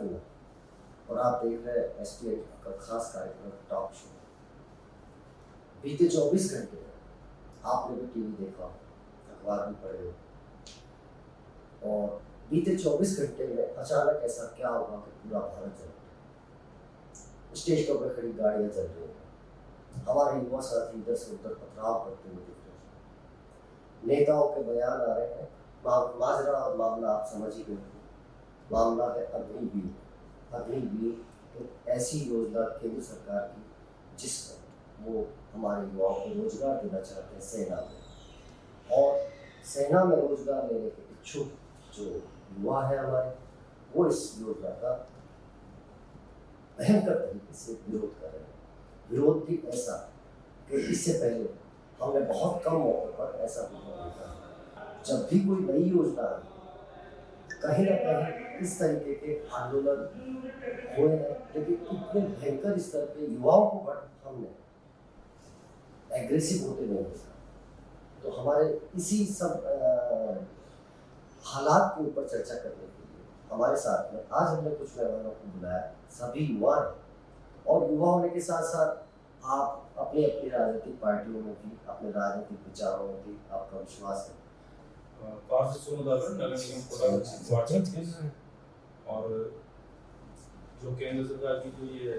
करना। और आप देख रहे हैं एसटीएन का खास कार्यक्रम टॉक शो। बीते 24 घंटे में आपने भी टीवी देखा, अखबार भी पढ़े हो, और बीते 24 घंटे में अचानक ऐसा क्या हुआ कि पूरा भारत जल गया। स्टेशनों पर खड़ी गाड़ियां जल रही हैं, हमारे युवा साथी इधर से उधर पथराव करते हुए दिख रहे हैं, नेताओं के बयान आ रहे हैं। माजरा और मामला आप समझ ही गए। मामला है अग्निवीर। अग्निवीर एक ऐसी योजना केंद्र सरकार की जिस पर वो हमारे युवाओं को रोजगार देना चाहते हैं सेना में। और सेना में रोजगार लेने के इच्छुक जो युवा है हमारे, वो इस योजना का भयंकर तरीके से विरोध कर रहे हैं। विरोध भी ऐसा कि इससे पहले हमने बहुत कम मौकों पर ऐसा देखा है। जब भी कोई नई योजना आई, कहीं ना कहीं इस तरीके के आंदोलन हुए हैं, लेकिन इतने भयंकर स्तर पे युवाओं को हमने एग्रेसिव होते नहीं देखा। तो हमारे इसी सब हालात के ऊपर चर्चा करने के लिए हमारे साथ में आज हमने कुछ मेहमानों को बुलाया। सभी युवा हैं, और युवा होने के साथ साथ आप अपनी अपनी राजनीतिक पार्टियों में भी, अपने राजनीतिक विचारों में भी आपका विश्वास है। और जो केंद्र सरकार की जो ये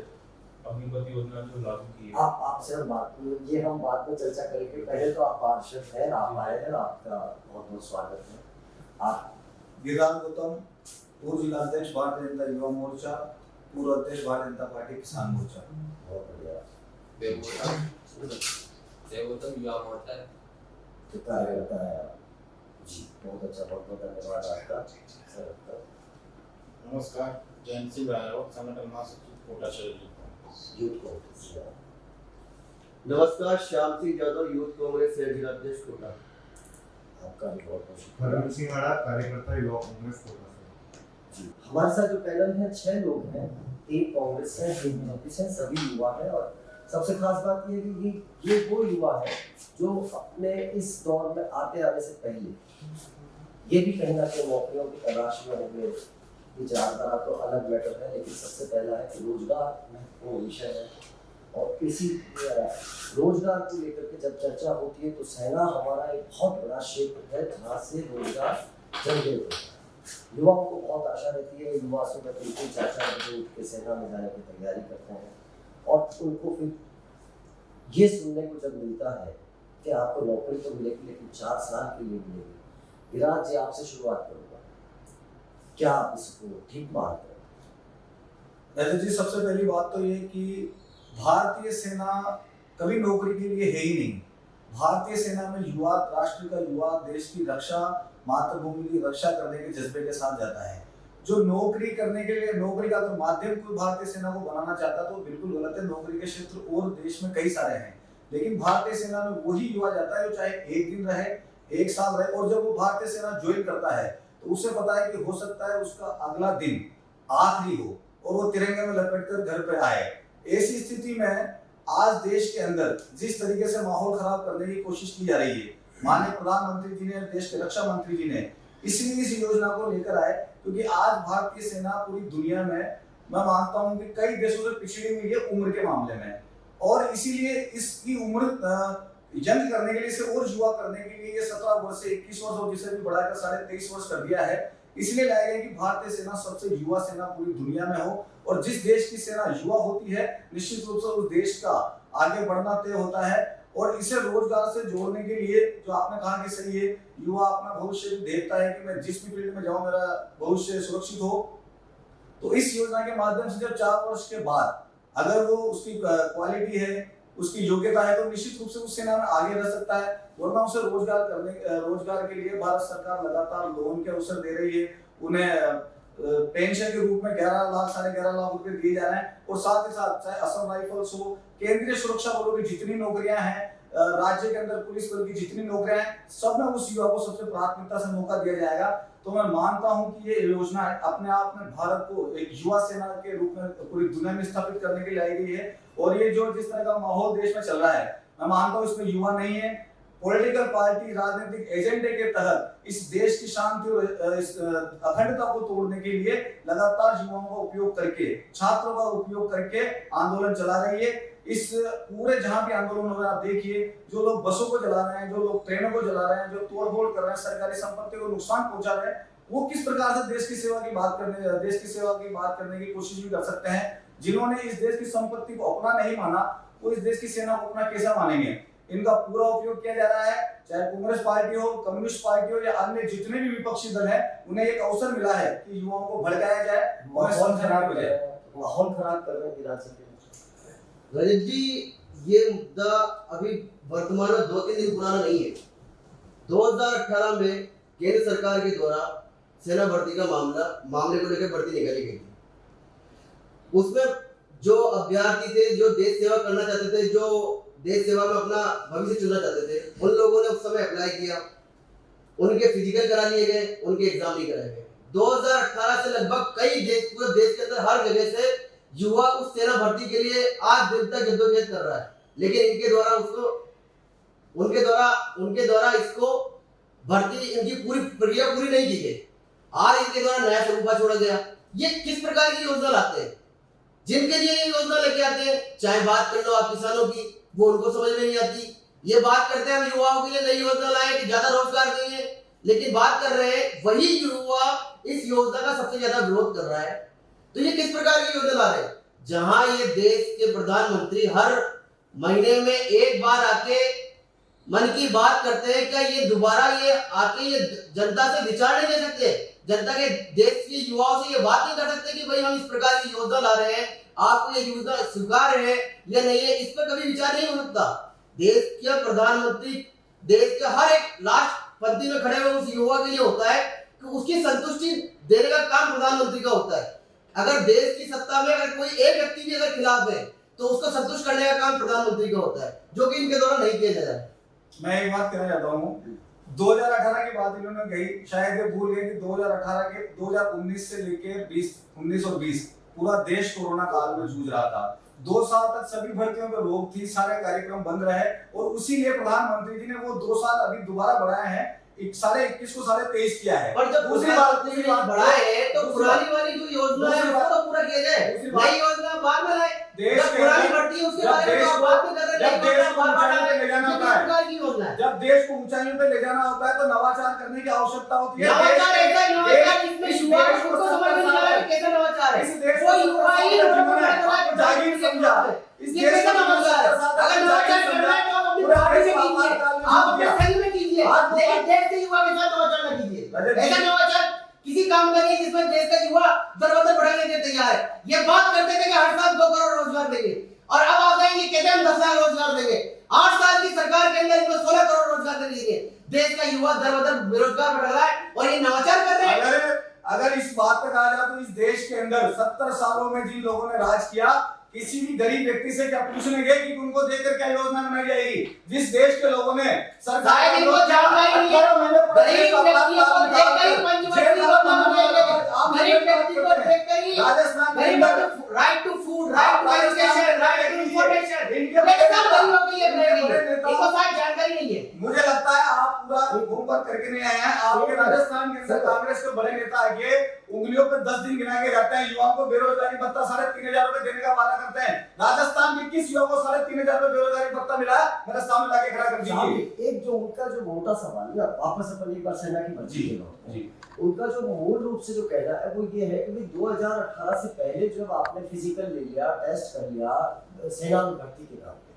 अग्निपथ योजना जो लागू की है, आपसे हम बात में चर्चा करेंगे। पहले तो आप पार्षद हैं, आप आए हैं, आपका बहुत बहुत स्वागत है। आप गिरिराज गौतम, पूर्व जिलाध्यक्ष भारतीय जनता युवा मोर्चा, पूर्व अध्यक्ष भारतीय जनता पार्टी किसान मोर्चा। बहुत बढ़िया। देवगौतम युवा मोर्चा कार्यकर्ता है आप जी, बहुत अच्छा, बहुत बहुत धन्यवाद आपका सर। नमस्कार, जयंत सिंह रायवत, संगठन महासचिव कोटा शहर यूथ कांग्रेस। नमस्कार, श्याम सिंह यादव, यूथ कांग्रेस शहर जिलाध्यक्ष कोटा। आपका भी बहुत बहुत शुक्रिया। सिंह आड़ा, कार्यकर्ता युवा कांग्रेस कोटा जी। हमारे साथ जो पैनल है 6 लोग हैं, 3 कांग्रेस हैं, 3 बीजेपी हैं, सभी युवा हैं। और सबसे खास बात यह है कि ये वो युवा है जो अपने इस दौर में आने से पहले ये भी कहीं ना कहीं नौकरियों की तलाश में होंगे। विचारधारा तो अलग मैटर है, लेकिन सबसे पहला है कि रोजगार महत्वपूर्ण विषय है। और इसी रोजगार को लेकर के जब चर्चा होती है तो सेना हमारा एक बहुत बड़ा क्षेत्र है जहाँ से रोजगार जनरेट होता है। युवाओं को बहुत आशा रहती है, युवा सुबह बिल्कुल 4-4 बजे उठ के सेना में जाने की तैयारी करते हैं, और उनको फिर ये सुनने को जब मिलता है कि आपको नौकरी तो मिलेगी लेकिन 4 साल के लिए मिलेगी। विराज जी, आपसे शुरुआत करूंगा, क्या आप इसको ठीक मानते हैं? जी, सबसे पहली बात तो ये कि भारतीय सेना कभी नौकरी के लिए है ही नहीं। भारतीय सेना में युवा राष्ट्र का युवा देश की रक्षा, मातृभूमि की रक्षा करने के जज्बे के साथ जाता है। जो नौकरी करने के लिए, नौकरी का अगर माध्यम कोई भारतीय सेना को बनाना चाहता तो बिल्कुल गलत है। नौकरी के क्षेत्र और देश में कई सारे हैं, लेकिन भारतीय सेना में वही युवा जाता है जो चाहे 1 दिन रहे, 1 साल रहे, और जब वो भारतीय सेना ज्वाइन करता है तो उसे पता है कि हो सकता है उसका अगला दिन आखिरी हो और वो तिरंगे में लपेट कर घर पे आए। ऐसी स्थिति में आज देश के अंदर जिस तरीके से माहौल खराब करने की कोशिश की जा रही है, माननीय प्रधानमंत्री जी ने, देश के रक्षा मंत्री जी ने इसलिए इस योजना को लेकर आए क्योंकि आज भारतीय सेना पूरी दुनिया में, मैं मानता हूं कि कई देशों से पिछड़ी हुई है उम्र के मामले में, और इसीलिए इसकी उम्र जंग करने के लिए, इसे और युवा करने के लिए ये 17 वर्ष से 21 वर्ष और जिसे भी बढ़ाकर 23.5 वर्ष कर दिया है। इसलिए लाया गया कि भारतीय सेना सबसे युवा सेना पूरी दुनिया में हो, और जिस देश की सेना युवा होती है निश्चित रूप से उस देश का आगे बढ़ना तय होता है। और इसे रोजगार से जोड़ने के लिए जो आपने कहा कि सही है, युवा अपना भविष्य भी देखता है कि मैं जिस भी फील्ड में जाऊं मेरा भविष्य सुरक्षित हो। तो इस योजना के माध्यम से जब 4 वर्ष के बाद अगर वो उसकी क्वालिटी है, उसकी योग्यता है, तो निश्चित रूप से उस सेना में आगे रह सकता है। वरना उसे रोजगार के लिए भारत सरकार लगातार लोन के अवसर दे रही है, उन्हें पेंशन के रूप में 11 लाख 11.5 लाख रुपए दिए जा रहे हैं, और साथ ही साथ चाहे असम राइफल्स हो, केंद्रीय सुरक्षा बलों की जितनी नौकरियां हैं, राज्य के अंदर पुलिस बल की जितनी नौकरियां हैं, सब में उस युवा को सबसे प्राथमिकता से मौका दिया जाएगा। तो मैं मानता हूं कि ये योजना अपने आप में भारत को एक युवा सेना के रूप में पूरी दुनिया में स्थापित करने के लिए लाई गई है। और ये जो जिस तरह का माहौल देश में चल रहा है, मैं मानता हूं इसमें युवा नहीं है, पॉलिटिकल पार्टी राजनीतिक एजेंडे के तहत इस देश की शांति और इस अखंडता को तोड़ने के लिए लगातार युवाओं का उपयोग करके, छात्रों का उपयोग करके आंदोलन चला रही है। इस पूरे जहां भी आंदोलन हो रहा है, आप देखिए जो लोग बसों को जला रहे हैं, जो लोग ट्रेनों को जला रहे हैं, जो तोड़फोड़ कर रहे हैं, सरकारी संपत्ति को नुकसान पहुंचा रहे हैं, वो किस प्रकार से देश की सेवा की बात करने की कोशिश भी कर सकते हैं। जिन्होंने इस देश की संपत्ति को अपना नहीं माना, वो इस देश की सेना को अपना कैसे मानेंगे। इनका पूरा उपयोग किया जा रहा है, चाहे कांग्रेस पार्टी हो, कम्युनिस्ट पार्टी हो या अन्य जितने भी विपक्षी दल हैं, उन्हें एक अवसर मिला है कि युवाओं को भड़काया जाए, माहौल खराब कर रहे हैं विरासत के। रजत जी, ये मुद्दा अभी वर्तमान में 2-3 दिन पुराना नहीं है। 2018 में केंद्र सरकार के द्वारा सेना भर्ती का मामले को लेकर भर्ती निकाली गई थी। उसमें जो अभ्यर्थी थे, जो देश सेवा करना चाहते थे, जो देश सेवा में अपना भविष्य चुनना चाहते थे, उन लोगों ने उस समय अप्लाई किया, उनके फिजिकल करा लिए गए, उनके एग्जाम नहीं कराए गए। 2018 से लगभग कई देश, पूरे देश के अंदर हर जगह से युवा उस सेना भर्ती के लिए आज दिन तक जद्दोजहद कर रहा है, लेकिन उनके द्वारा इसको भर्ती, इनकी पूरी प्रक्रिया पूरी नहीं की गई। आज इनके द्वारा नया स्वरूप छोड़ा गया। ये किस प्रकार की योजना लाते हैं? जिनके लिए ये योजना लेके आते हैं, चाहे बात कर लो आप किसानों की, वो उनको समझ में नहीं आती। ये बात करते हैं हम युवाओं के लिए नई योजना लाए कि ज्यादा रोजगार देंगे, लेकिन बात कर रहे हैं वही युवा इस योजना का सबसे ज्यादा विरोध कर रहा है। तो ये किस प्रकार की योजना ला रहे हैं? जहां ये देश के प्रधानमंत्री हर महीने में एक बार आके मन की बात करते हैं, क्या ये दोबारा ये आके ये जनता से विचार नहीं दे सकते? जनता के देश के युवाओं से ये बात नहीं कर सकते कि भाई हम इस प्रकार की योजना ला रहे हैं, आपको ये योजना स्वीकार है या नहीं है? इस पर कभी विचार नहीं हो सकता। देश के प्रधानमंत्री देश के हर एक लास्ट पंक्ति में खड़े हुए उस युवा के लिए होता है कि उसकी संतुष्टि देने का काम प्रधानमंत्री का होता है। अगर देश की सत्ता में अगर कोई एक व्यक्ति भी अगर खिलाफ है, तो उसको संतुष्ट करने का काम प्रधानमंत्री का होता है, जो कि इनके द्वारा नहीं किया जा रहा है। मैं एक बात कहना चाहता हूँ, 2018 की बात इन्होंने कही, शायद ये भूल गए कि 2019 से लेकर 19 और 20 पूरा देश कोरोना काल में जूझ रहा था। 2 साल तक सभी भर्तियों पे रोक थी, सारे कार्यक्रम बंद रहे, और उसी लिए प्रधानमंत्री जी ने वो 2 साल अभी दोबारा बढ़ाए हैं, 21 को 23.5 किया है। पर जब दूसरी बात बढ़ाए हैं, तो पुरानी वाली जो योजना है उसको तो पूरा किया जाए, नई योजना बाद में लाए। देश पुरानी बढ़ती है उसके बारे में बात नहीं कर रहे, जब देश को ऊंचाइयों पे ले जाना होता है, जब देश को ऊंचाइयों पे ले जाना होता है, तो नवाचार करने की आवश्यकता होती है। नवाचार ऐसा नवाचार जिसमें युवा को समझ में नहीं आ रहा है कैसा नवाचार है। इस देश वो युवा ही जागीर समझा, इस देश का नवाचार है। अगर नवाचार करना है तो आप अपनी पार्टी से कीजिए, आप अपने संघ में कीजिए, लेकिन देश के युवा के साथ नवाचार न कीजिए। ऐसा नवाचार किसी काम का नहीं जिसमें देश का युवा दर-बदर बढ़ाने के तैयार है। ये बात करते थे कि हर साल 2 करोड़ रोजगार देंगे, और अब आ जाएंगे कहते हैं हम 10 लाख रोजगार देंगे। 8 साल की सरकार के अंदर इनको 16 करोड़ रोजगार दे देंगे। देश का युवा दर-बदर बेरोजगार बढ़ रहा है और ये नवाचार कर रहे हैं। अगर इस बात पर कहा जाए तो इस देश के अंदर 70 सालों में जिन लोगों ने राज किया, किसी भी गरीब व्यक्ति से क्या पूछने गए कि उनको देकर क्या योजना बनाई जाएगी? जिस देश के लोगों ने शायद इनको जानकारी नहीं है, गरीब व्यक्तियों को देखकर ही पंचवर्षीय योजना बनाई, गरीब व्यक्ति को देखकर ही Rajasthan right to food, right to education, right to information, ये सब गरीबों के लिए बनाई गई, इनको शायद जानकारी नहीं है। मुझे लगता है आप पूरा होमवर्क करके नहीं आए हैं। आपके राजस्थान के अंदर कांग्रेस के बड़े नेता आगे उंगलियों पे 10 दिन गिना के जाते हैं, युवाओं को बेरोजगारी भत्ता 3,500 रुपए देने का वादा करते हैं। राजस्थान के किस युवा को 3,500 रुपए बेरोजगारी भत्ता मिला? मेरे सामने लाके खड़ा कर दीजिए। एक जो उनका जो मोटा सवाल है, वापस अपन एक बार सेना की भर्ती के लौटते हैं। उनका जो मूल रूप से जो कहना है वो ये है कि 2018 से पहले जब आपने फिजिकल ले लिया, टेस्ट कर लिया सेना में भर्ती के नाम पे,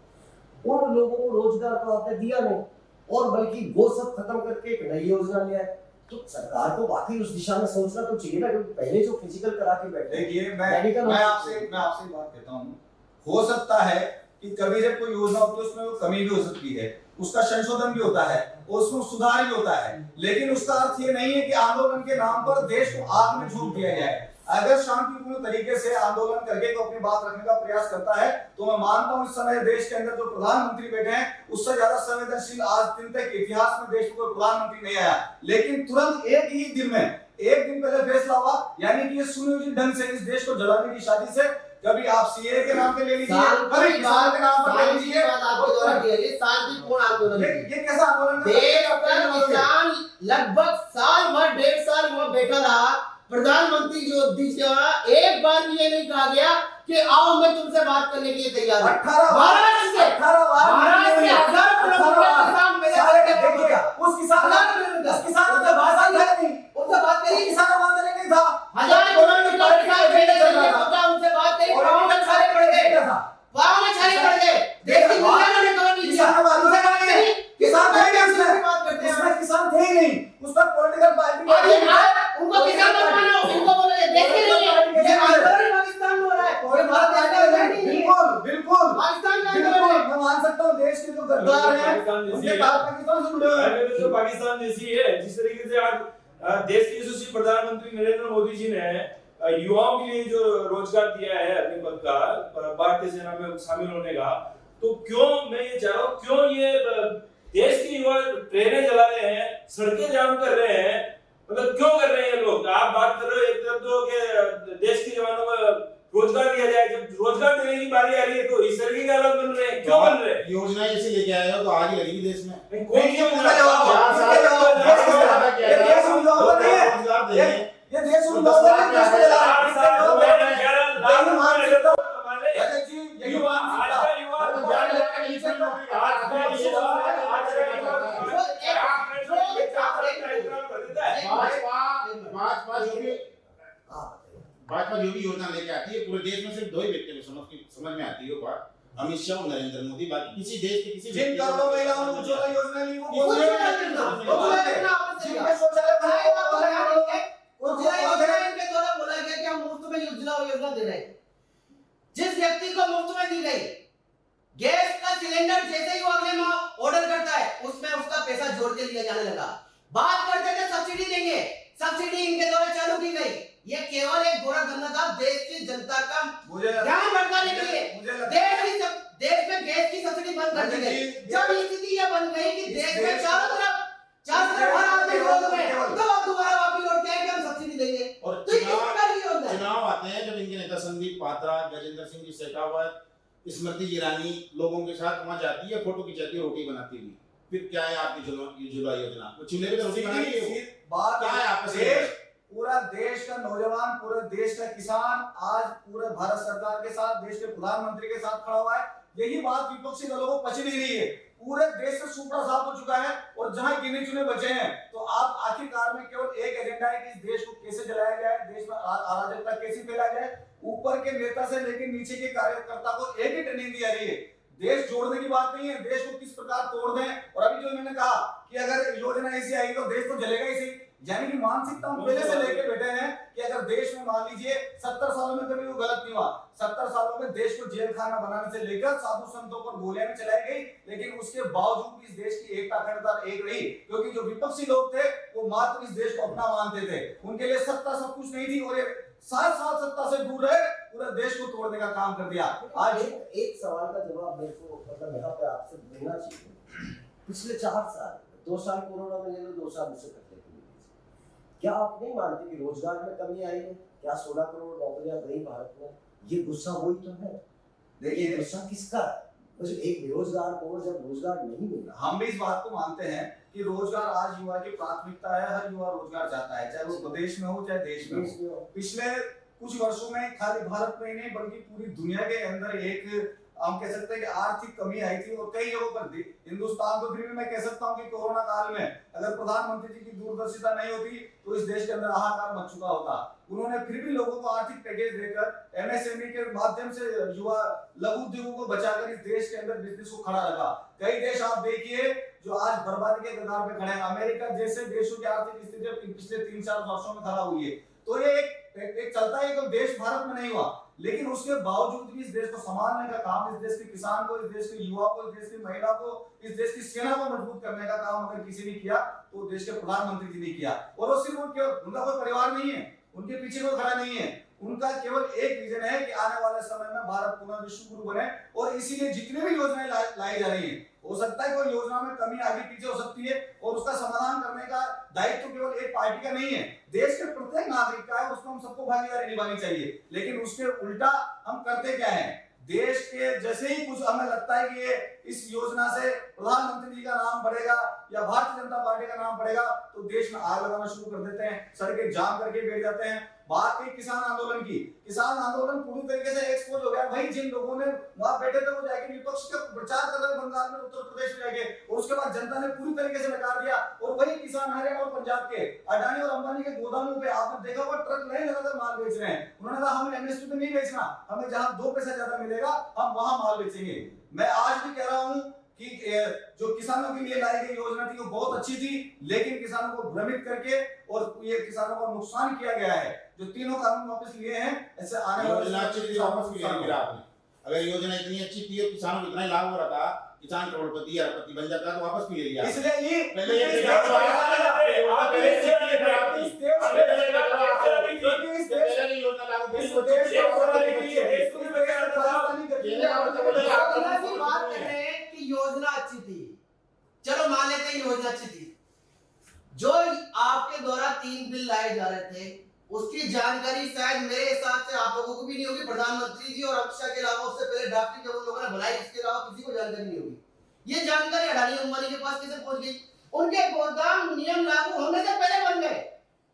उन लोगों को रोजगार तो आपने दिया नहीं, और बल्कि वो सब खत्म करके एक नई योजना ले आए। तो सरकार को वाकई उस दिशा में सोचना तो चाहिए ना, क्योंकि पहले जो फिजिकल करा के बैठे। देखिए मैं आपसे बात कहता हूँ, हो सकता है कि कभी जब कोई योजना होती है उसमें कमी भी हो सकती है, उसका संशोधन भी होता है, उसमें सुधार भी होता है, लेकिन उसका अर्थ ये नहीं है कि आंदोलन के नाम पर देश को आग में झोंक दिया जाए। अगर शांतिपूर्ण तरीके से आंदोलन करके तो अपनी बात रखने का प्रयास करता है, तो मैं मानता हूं इस समय देश के अंदर जो प्रधानमंत्री बैठे हैं उससे ज्यादा संवेदनशील आज दिन तक इतिहास में देश में कोई प्रधानमंत्री नहीं आया। लेकिन तुरंत एक ही दिन में एक दिन पहले फैसला हुआ, यानी कि ये सुनियोजित ढंग से इस देश को जलाने की शादी से, कभी आप सीए के नाम पे ले लीजिए, कभी किसान के नाम पर ले लीजिए, शांतिपूर्ण आंदोलन। ये कैसा आंदोलन है? देश का किसान लगभग साल भर 1.5 साल वहां बैठा रहा। प्रधानमंत्री जो द्वारा एक बार भी ये नहीं कहा गया कि आओ मैं तुमसे बात करने के लिए तैयार हूं। 18 महाराष्ट्र से 18 किसान मेरे उस किसानों से भाषण नहीं, उनसे बात करी, किसानों का आंदोलन नहीं था। 1000 किलोमीटर उनसे बात करी, पाँव में छाले पड़ गए, पाँव में छाले पड़ गए। देश की दुनिया ने कवर नहीं किया। किसान थे नहीं उसमें, किसान थे ही नहीं उसका पॉलिटिकल पार्टी। उनको किसान मत मानो, उनको बोलो देश के लिए ये आंदोलन पाकिस्तान में हो रहा है, कोई भारत का आंदोलन नहीं। बिल्कुल पाकिस्तान का आंदोलन है। मैं मान सकता हूँ देश के जो गद्दार हैं उनके पाकिस्तान से जुड़े हुए हैं। तो पाकिस्तान जैसी है, जिस तरीके से आज देश के यशस्वी प्रधानमंत्री नरेंद्र मोदी जी ने युवाओं के लिए जो रोजगार दिया है अपने पद का, भारतीय सेना में शामिल होने का, तो क्यों मैं ये चाह रहा हूँ, क्यों ये देश के युवा ट्रेनें चला रहे हैं, सड़कें जाम कर रहे हैं, मतलब क्यों कर रहे हैं ये लोग? आप बात कर रहे हो एक तरफ तो कि देश के जवानों को रोजगार दिया जाए, जब रोजगार देने की बारी आ रही है तो इस तरीके के हालात बन रहे हैं, क्यों बन रहे हैं? योजना ऐसे लेके आए हो तो आगे लगेगी देश में। कोई नहीं ये देश उन लोगों ने देश को जला भाजपा जो भी योजना लेके आती है पूरे देश में सिर्फ 2 ही व्यक्ति को समझ में आती है, वो बात अमित शाह और नरेंद्र मोदी। बाकी किसी देश के किसी जिन करोड़ों महिलाओं ने उज्ज्वला योजना ली वो उज्ज्वला योजना इनके द्वारा बोला गया कि हम मुफ्त में उज्ज्वला योजना दे रहे हैं। जिस व्यक्ति को मुफ्त में दी गई गैस का सिलेंडर जैसे ही वो अगले माह ऑर्डर करता है उसमें उसका पैसा जोड़ के लिया जाने लगा। बात करते थे सब्सिडी देंगे, सब्सिडी इनके द्वारा चालू की गई। ये केवल एक गोरा धंधा था देश की जनता का ध्यान भटकाने के लिए। देश में गैस की सब्सिडी बंद कर दी गई। जब स्थिति यह बन गई कि देश में चारों तरफ भरा आते विरोध में, तब अब दोबारा वापस लौट के आए कि हम सब्सिडी देंगे। और तो ये किस प्रकार की योजना है? चुनाव आते हैं जब इनके नेता संदीप पात्रा, गजेंद्र सिंह जी शेखावत, स्मृति ईरानी लोगों के साथ वहां जाती है, फोटो खिंचाती है, रोटी बनाती हुई। फिर क्या है आपकी जुलाई योजना? वो चूल्हे पे रोटी बनाती है, बात क्या है आपस में? पूरा देश का नौजवान, पूरे देश का किसान आज पूरे भारत सरकार के साथ, देश के प्रधानमंत्री के साथ खड़ा हुआ है। यही बात विपक्षी दलों को पची नहीं रही है। पूरे देश से सुपड़ा साफ हो चुका है और जहां गिने चुने बचे हैं तो आप आखिरकार में केवल एक एजेंडा है कि इस देश को कैसे जलाया जाए, देश में अराजकता कैसे फैलाया जाए। ऊपर के नेता से लेकर नीचे के कार्यकर्ता को एक ही ट्रेनिंग दी जा रही है। देश जोड़ने की बात नहीं है, देश को किस प्रकार तोड़ दें। और अभी जो इन्होंने कहा कि अगर योजना ऐसी आएगी तो देश तो जलेगा ही सही, यानी कि मानसिकता हम पहले से लेके बैठे हैं कि अगर देश में मान लीजिए 70 सालों में कभी वो गलत नहीं हुआ। 70 सालों में देश को जेल खाना बनाने से लेकर साधु संतों पर गोलियां भी चलाई गई, लेकिन उसके बावजूद भी इस देश की एकता अखंडता एक रही, क्योंकि जो विपक्षी लोग थे वो मात्र इस देश को अपना मानते थे। उनके लिए सत्ता सब कुछ नहीं थी और ये 7 साल सत्ता से दूर रहे, पूरे देश को तोड़ने का काम कर दिया। आज एक सवाल का जवाब मेरे को मतलब यहाँ पे आपसे देना चाहिए। पिछले 4 साल, 2 साल कोरोना में ले लो, 2 साल उससे पहले, क्या आप नहीं मानते कि रोजगार में कमी आई है? क्या 16 करोड़ नौकरियां गई भारत में? ये गुस्सा वही तो है। देखिए गुस्सा किसका है? तो एक बेरोजगार को जब रोजगार नहीं मिल रहा, हम भी इस बात को मानते हैं कि रोजगार आज युवा की प्राथमिकता है। हर युवा रोजगार चाहता है, चाहे वो प्रदेश में हो चाहे देश में हो। पिछले कुछ वर्षों में खाली भारत में ही नहीं बल्कि पूरी दुनिया के अंदर एक हम कह सकते हैं कि आर्थिक कमी आई थी और कई जगहों पर हिंदुस्तान को फिर भी मैं कह सकता हूं कि कोरोना काल में अगर प्रधानमंत्री जी की दूरदर्शिता नहीं होती तो इस देश के अंदर हाहाकार मच चुका होता। उन्होंने फिर भी लोगों को आर्थिक पैकेज देकर एमएसएमई के माध्यम से युवा लघु उद्योगों को बचाकर इस देश के अंदर बिजनेस को खड़ा रखा। कई देश आप देखिए जो आज बर्बादी के कगार पे खड़े हैं। अमेरिका जैसे देशों की आर्थिक स्थिति पिछले 3-4 वर्षों में खराब हुई है। तो ये एक चलता है कि देश भारत में नहीं हुआ, लेकिन उसके बावजूद भी इस देश को संभालने का काम, इस देश के किसान को, इस देश के युवा को, इस देश की महिला को, इस देश की सेना को मजबूत करने का काम अगर किसी ने किया तो देश के प्रधानमंत्री जी ने किया। और वो सिर्फ उनका कोई परिवार नहीं है, उनके पीछे कोई खड़ा नहीं है, उनका केवल एक विजन है कि आने वाले समय में भारत पुनः विश्व गुरु बने। और इसीलिए जितने भी योजनाएं लाई जा रही है हो सकता है कोई योजना में कमी आगे पीछे हो सकती है और उसका समाधान करने का दायित्व केवल एक पार्टी का नहीं है, देश के प्रत्येक नागरिक का है, उसको हम सबको भागीदारी निभानी चाहिए। लेकिन उसके उल्टा हम करते क्या है, देश के जैसे ही कुछ हमें लगता है कि ये इस योजना से प्रधानमंत्री जी का नाम बढ़ेगा या भारतीय जनता पार्टी का नाम बढ़ेगा, तो देश में आग लगाना शुरू कर देते हैं, सड़कें जाम करके बैठ जाते हैं। बात की किसान आंदोलन की, किसान आंदोलन पूरी तरीके से एक्सपोज हो गया भाई। जिन लोगों ने वहां बैठे थे वो जाके विपक्ष का प्रचार कर रहे बंगाल में, उत्तर प्रदेश में जाके, और उसके बाद जनता ने पूरी तरीके से नकार दिया। और वही किसान हरियाणा और पंजाब के अडानी और अंबानी के गोदामों पे आपने देखा हुआ ट्रक नहीं लगाकर माल बेच रहे हैं। उन्होंने कहा हमें एमएसपी पे नहीं बेचना, हमें जहां 2 पैसा ज्यादा मिलेगा हम वहां माल बेचेंगे। मैं आज भी कह रहा हूं कि जो किसानों के लिए लाई गई योजना थी वो बहुत अच्छी थी, लेकिन किसानों को भ्रमित करके और ये किसानों को नुकसान किया गया है। जो तीनों कानून वापस लिए हैं, ऐसे आने योजना अच्छी थी, वापस भी ले लिया आपने। अगर योजना इतनी अच्छी थी और किसानों को इतना ही लाभ हो रहा था, किसान करोड़पति अरबपति बन जाता तो वापस भी ले लिया। इसलिए ये पहले ये योजना लागू बात कर रहे हैं कि योजना अच्छी थी, चलो मान लेते हैं योजना अच्छी थी। जो आपके द्वारा 3 बिल लाए जा रहे थे उसकी जानकारी शायद मेरे हिसाब से आप लोगों को भी नहीं होगी, प्रधानमंत्री जी और अमित शाह के अलावा उससे पहले ड्राफ्टिंग जब उन लोगों ने बनाई इसके अलावा किसी को जानकारी नहीं होगी। ये जानकारी अडानी अंबानी के पास कैसे पहुंच गई? उनके गोदाम नियम लागू होने से पहले बन गए,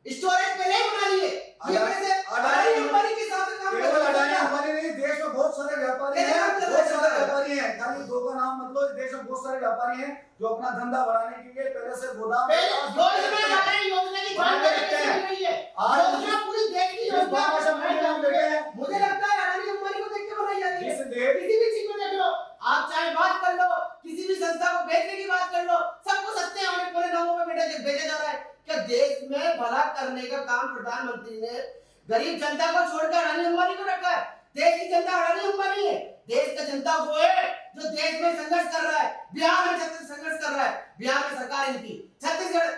स्टोरेज पहले ही बना लिए। ये कैसे? अडानी अंबानी के साथ काम कर केवल अडानी अंबानी नहीं, देश में बहुत सारे व्यापारी हैं, बहुत सारे व्यापारी हैं, खाली 2 का नाम मत लो। देश में बहुत सारे व्यापारी हैं जो अपना धंधा बढ़ाने के लिए पहले से गोदाम योजना की जानकारी कैसे मिली है? योजना पूरी देश की योजना। मुझे लगता है अडानी अंबानी को देख के बनाई जा रही है। किसी भी चीज को देख लो, आप चाहे बात कर लो, किसी भी संस्था को बेचने की बात कर लो, सबको सस्ते होने पूरे दामों में बेचा जा रहा है। क्या देश में भला करने का काम प्रधानमंत्री ने गरीब जनता को छोड़कर अडानी अंबानी को रखा है? देश की जनता अडानी अंबानी है, देश का जनता वो है जो देश में संघर्ष कर रहा है। बिहार में संघर्ष कर रहा है, बिहार में सरकार इनकी, छत्तीसगढ़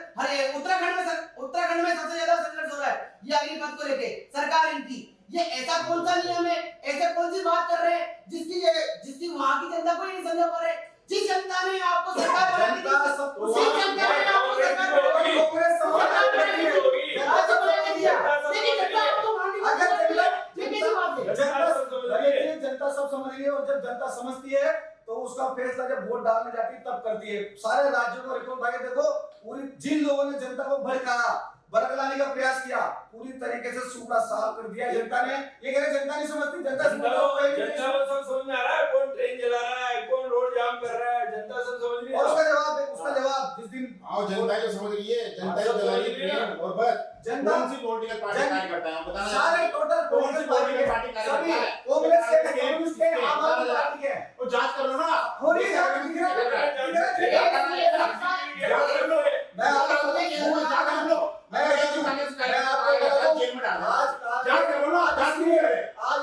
उत्तराखंड में सबसे ज्यादा संघर्ष हो रहा है ये अग्निपथ को लेके, सरकार इनकी। ये ऐसा कौन सा नियम है, ऐसे कौन सी बात कर रहे हैं जिसकी वहां की जनता को नहीं समझ पा रहे? जिस जनता ने आपको सरकार बना दी, जिस जनता ने आपको सरकार बना दी, जनता सब समझ रही है। और जब जनता समझती है तो उसका फैसला जब वोट डालने जाती है तब करती है। सारे राज्यों का रिपोर्ट आगे देखो, पूरी जिन लोगों ने जनता को भड़काया, बरगलाने का प्रयास किया, पूरी तरीके से सूखा साफ कर दिया जनता ने। ये कह रहे जनता नहीं समझती, जनता सब समझ में आ रहा है, कौन ट्रेन चला रहा है, कौन रोड जाम कर रहा है, जनता सब समझ रही है। और उसका जवाब जिस दिन आओ जनता जो समझ रही है, जनता जो चला रही है और बस जनता कौन सी पॉलिटिकल पार्टी कार्य करता है बताना। सारे टोटल कौन सी पॉलिटिकल पार्टी कार्य करता है? कांग्रेस के, कम्युनिस्ट के, आम आदमी पार्टी के। वो जांच कर लो ना, हो रही है आज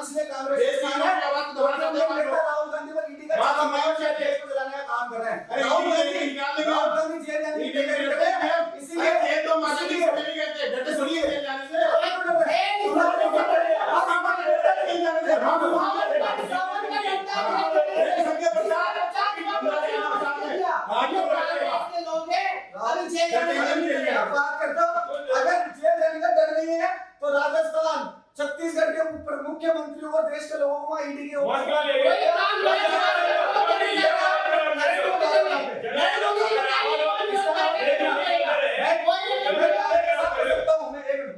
इसलिए कांग्रेस राहुल गांधी पर ईडी का देश को जलाने का काम कर रहे हैं। राहुल गांधी जेल जाने की इसीलिए तो मासूमी कहते हैं डटे सुनिए जेल जाने से बात करता हूं। अगर जेल जाने का डर नहीं है तो राजस्थान छत्तीसगढ़ के ऊपर मुख्यमंत्रियों को देश के लोगों को ईडी के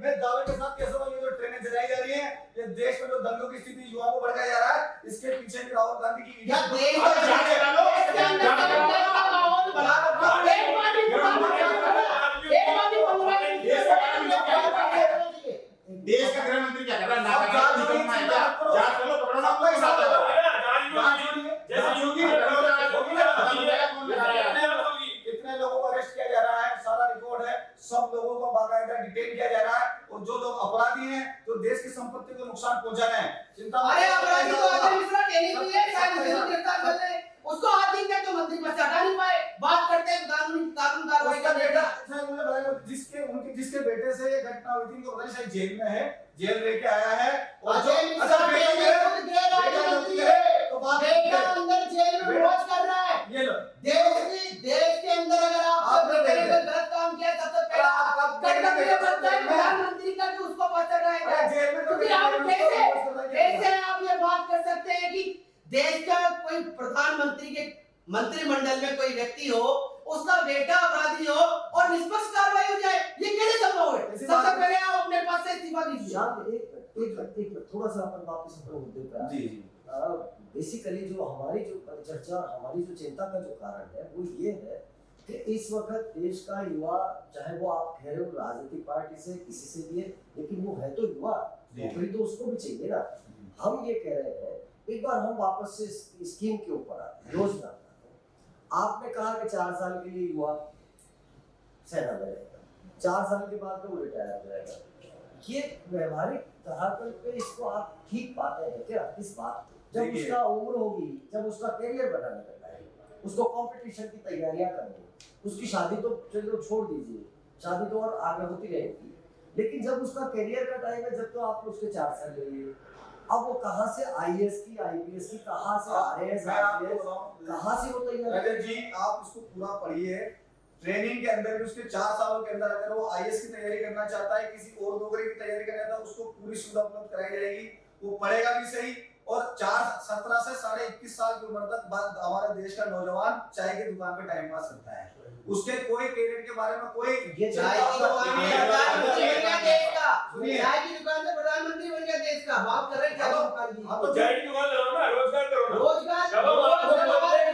मैं दावे के साथ कह सकता हूं, ये जो ट्रेनें चलाई जा रही हैं, ये देश में जो दंगों की स्थिति युवाओं को भड़काया जा रहा है, इसके पीछे भी राहुल गांधी की देश का गृह मंत्री क्या कर रहा है? जांच करो, पकड़ो ना, कोई साथ कितने लोगों को अरेस्ट किया जा रहा है, सारा रिकॉर्ड है, सब लोगों को बाकायदा डिटेन किया जा रहा है। और जो लोग अपराधी हैं, जो देश की संपत्ति को नुकसान पहुंचा रहे हैं, चिंता अपराधी तो आगे मिश्रा ट्रेनिंग हुई है, शायद उसे गिरफ्तार कर ले, उसको हाथ दिन के तो मंत्री पद से हटा नहीं पाए। बात करते हैं कानून कार्रवाई का बेटा जिसके बेटे से ये घटना हुई थी, इनको पता नहीं शायद जेल में है, जेल लेके आया है और जो बेटा अंदर जेल में रोज कर रहा है। ये लो देश देश का कोई प्रधानमंत्री के मंत्रिमंडल में कोई व्यक्ति हो, उसका बेटा अपराधी हो और निष्पक्ष कार्रवाई हो जाए, ये कैसे संभव है? सबसे पहले आप अपने पास से इस्तीफा दीजिए। एक थोड़ा सा अपन वापस अपने मुद्दे पे जी जी बेसिकली जो हमारी जो परिचर्चा और हमारी जो चिंता का जो कारण है वो ये है कि इस वक्त देश का युवा, चाहे वो आप कह रहे हो राजनीतिक पार्टी से किसी से भी है, लेकिन वो है तो युवा, नौकरी तो उसको भी चाहिए ना। हम ये कह रहे हैं, एक बार हम वापस से स्कीम के ऊपर आते हैं, योजना पर। आपने कहा कि 4 साल के लिए युवा सेना में रहेगा, 4 साल के बाद तो रिटायर हो जाएगा। ये व्यवहारिक धरातल पे इसको आप ठीक पाते हैं क्या? इस बात को जब उसका उम्र होगी, जब उसका करियर बनाने का टाइम, उसको कंपटीशन की तैयारियां करनी, उसकी शादी तो चलो छोड़ दीजिए, शादी तो और आगे होती रहेगी, लेकिन जब उसका करियर का टाइम है, जब तो आप उसके 4 साल ले लिए, अब वो कहाँ से आईएएस की, आईपीएस की, कहाँ से आईएएस, कहाँ से वो तैयारी? रजत जी आप इसको पूरा पढ़िए, ट्रेनिंग के अंदर भी उसके 4 सालों के अंदर अगर वो आईएएस की तैयारी करना चाहता है, किसी और नौकरी की तैयारी करना चाहता है, उसको पूरी सुविधा उपलब्ध कराई जाएगी, वो पढ़ेगा भी सही। और 17 से 21.5 साल की उम्र तक हमारे देश का नौजवान चाय की दुकान पे टाइम पास करता है, उसके कोई करियर के बारे में कोई चाय की दुकान से प्रधानमंत्री बन गया देश का, चाय की दुकान से प्रधानमंत्री बन गया देश का, बात कर रहे हैं चाय की दुकान की। तो चाय की दुकान लगाओ ना, रोजगार करो ना, रोजगार जब आप बात कर रहे हैं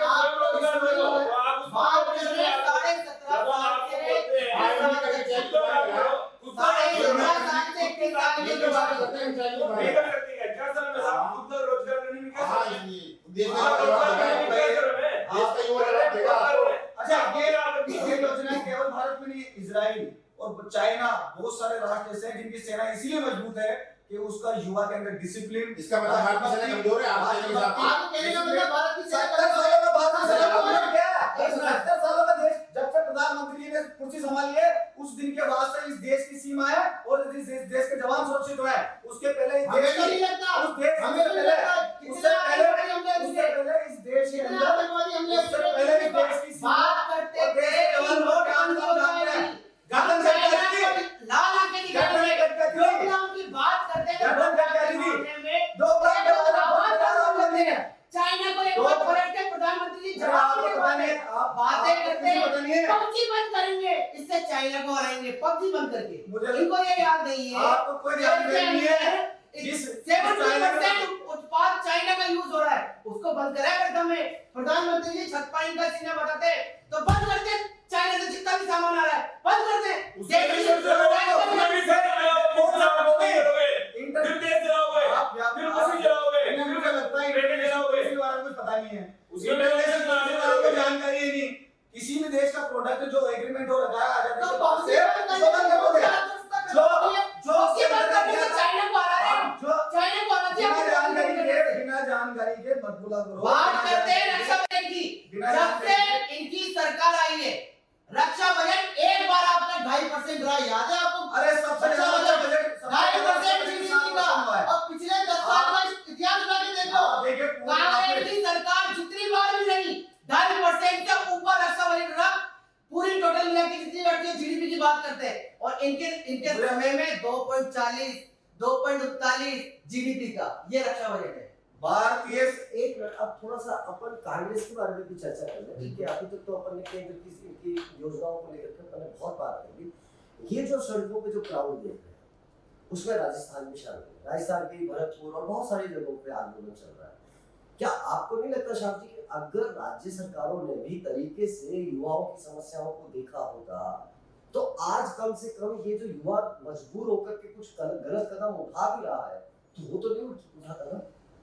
अच्छा ये योजना केवल भारत में नहीं, इजराइल और चाइना, बहुत सारे राष्ट्र ऐसे हैं जिनकी सेना इसलिए मजबूत है कि उसका युवा के अंदर डिसिप्लिन। इसका मतलब भारत की सेना कमजोर है आपके हिसाब से? आप कहने का मतलब भारत की सेना 70 सालों में भारत की सेना कमजोर क्या है? 70 सालों में देश जब से प्रधानमंत्री ने कुर्सी संभाली है, उस दिन के बाद से इस देश की सीमा है और इस देश के जवान सुरक्षित हुए हैं। उसके पहले इस देश नहीं लगता, उस देश हमें नहीं लगता उससे पहले इस देश के अंदर आतंकवादी हमले उससे पहले इस देश की सीमा बात करते थे कि नोटबंदी हो जाएगी, गर्दन कट लाल आंखें दिखाई लोकडाउन की बात करते थे, चाइना को एक बार पलट के प्रधानमंत्री जी जवाब नहीं बातें करते हैं, पबजी बंद करेंगे, इससे चाइना को हराएंगे, पबजी बंद करके। इनको ये याद नहीं है, आपको कोई याद नहीं है, 70% उत्पाद चाइना का यूज हो रहा है, उसको बंद करें। अगर हमें प्रधानमंत्री जी छत पानी का सीना बताते तो बंद करते, चाइना से जितना भी सामान आ रहा है बंद करते। पता नहीं है उसकी जानकारी ही नहीं, किसी भी देश का प्रोडक्ट जो एग्रीमेंट हो रखा है बिना जानकारी के मत बोला करो। बात करते हैं रक्षा बजट की, जब से इनकी सरकार आई है रक्षा बजट एक बार आपने 2.5% रहा, याद है आपको? अरे सबसे ज्यादा बजट 2.5% जीडीपी का, और पिछले 10 साल का इतिहास उठा के देखो, कांग्रेस की सरकार जितनी बार भी रही 2.5% से ऊपर रक्षा बजट रहा, पूरी टोटल मिला के जितनी बढ़ती है जीडीपी की बात करते हैं, और इनके समय में 2.40 2.39 जीडीपी का ये रक्षा बजट है। भारतीय एक मिनट, अब थोड़ा सा अपन कांग्रेस के बारे में भी चर्चा कर लें, ठीक है? अभी तक तो अपन ने केंद्र की योजनाओं को लेकर के अपन ने बहुत बात कर ली। ये जो सड़कों पे जो क्राउड देख रहे हैं उसमें राजस्थान भी शामिल है, राजस्थान के भरतपुर और बहुत सारी जगहों पे आंदोलन चल रहा है। क्या आपको नहीं लगता शाम जी कि अगर राज्य सरकारों ने भी तरीके से युवाओं की समस्याओं को देखा होगा तो आज कम से कम ये जो युवा मजबूर होकर के कुछ गलत कदम उठा भी रहा है तो वो तो नहीं उठाता ना?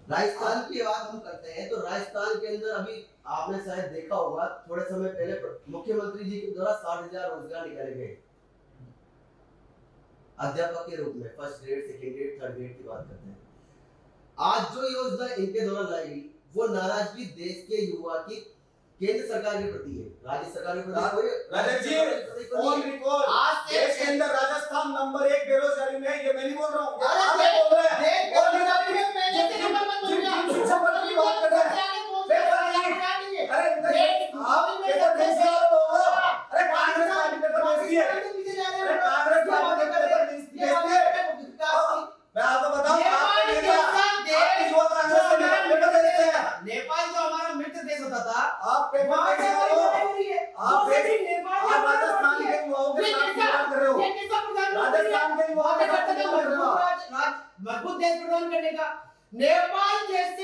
राजस्थान की बात हम करते हैं तो राजस्थान के अंदर अभी आपने शायद देखा होगा, थोड़े समय पहले मुख्यमंत्री जी के द्वारा 60,000 रोजगार निकाले गए अध्यापक के रूप में, first grade, second grade, third grade की बात करते हैं। आज जो योजना इनके द्वारा लाई गई वो नाराजगी देश के युवा की केंद्र सरकार के प्रति है, राज्य सरकार के प्रति राजन जी ऑन रिकॉर्ड आज देश के अंदर राजस्थान नंबर 1 बेरोजगारी में है, ये मैं नहीं बोल रहा हूँ, अरे आप बोल रहे हैं। देश बेरोजगारी में पहले से नंबर 1 बन गया, शिक्षा मंत्री की बात कर रहे हैं। आप पेपर भेज दिए अरे कांग्रेस पार्टी पेपर भेज दिए, अरे कांग्रेस पार्टी पेपर भेज दिए। मैं आपको बताऊं, आपके युवा कांग्रेस के पेपर भेजते हैं। नेपाल जैसे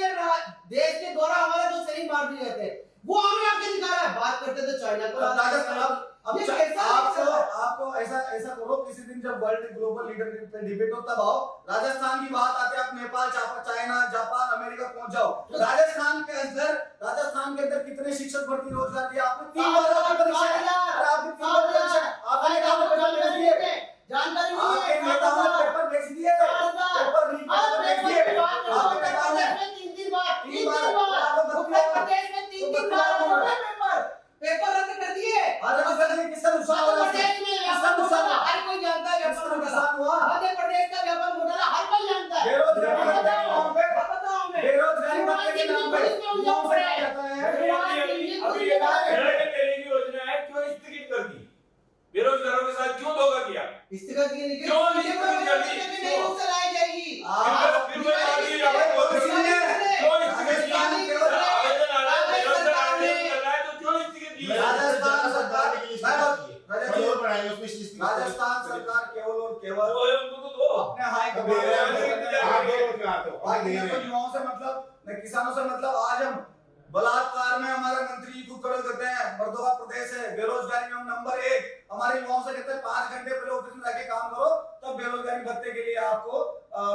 देश के द्वारा हमारे जो सैनिक मार दिए जाते हैं वो हमें आके दिखा रहा है। बात करते तो चाइना को, राजस्थान अब ये कैसा आपको ऐसा करो, किसी दिन जब वर्ल्ड ग्लोबल लीडरशिप पे डिबेट हो तब आओ, राजस्थान की बात आते आप नेपाल, चाइना, जापान, अमेरिका पहुंच जाओ। राजस्थान के अंदर कितने शिक्षक भर्ती रोजगार दिया आपने? 3 बार आपने परीक्षा दी। अरे आपने 3 बार परीक्षा, आपने जानकारी नहीं आपके है, नेताओं ने पेपर बेच दिए, पेपर लीक बेच दिए। आपके नेताओं ने 3 बार उत्तर प्रदेश में 3 बार पेपर रद्द कर दिए। अरे किसका नुकसान हो रहा है? किसका नुकसान हुआ? हर कोई जानता है किसका नुकसान हुआ? मध्य प्रदेश का व्यापार घोटाला हर कोई जानता है। बेरोजगारी भत्ते के नाम पे, बताओ हमें, बेरोजगारी भत्ते के नाम पे युवाओं से क्या जाता है? अभी ये तेरी योजना है, क्यों स्थगित कर दी? बेरोजगारों के साथ क्यों धोखा किया? स्थगित की नहीं क्यों नहीं स्थगित कर दी? नहीं रुक से लाई जाएगी। फिर मैं आगे आपको बोल रही हूं, क्यों स्थगित किया? आवेदन आ रहा है, बेरोजगार आवेदन कर रहा है, तो क्यों स्थगित की? राजस्थान सरकार उसमें राजस्थान सरकार केवल और केवल जो है उनको तो दो। अपने हाई दे रहे हैं, आप दो रोजगार दो, आप दे रहे हैं। युवाओं से मतलब न किसानों से मतलब आज हम बलात्कार में हमारे मंत्री जी को खड़े करते हैं, मर्दोगा प्रदेश है, बेरोजगारी में हम नंबर 1, हमारे युवाओं से कहते हैं 5 घंटे पहले ऑफिस में जाके काम करो तब बेरोजगारी भत्ते के लिए आपको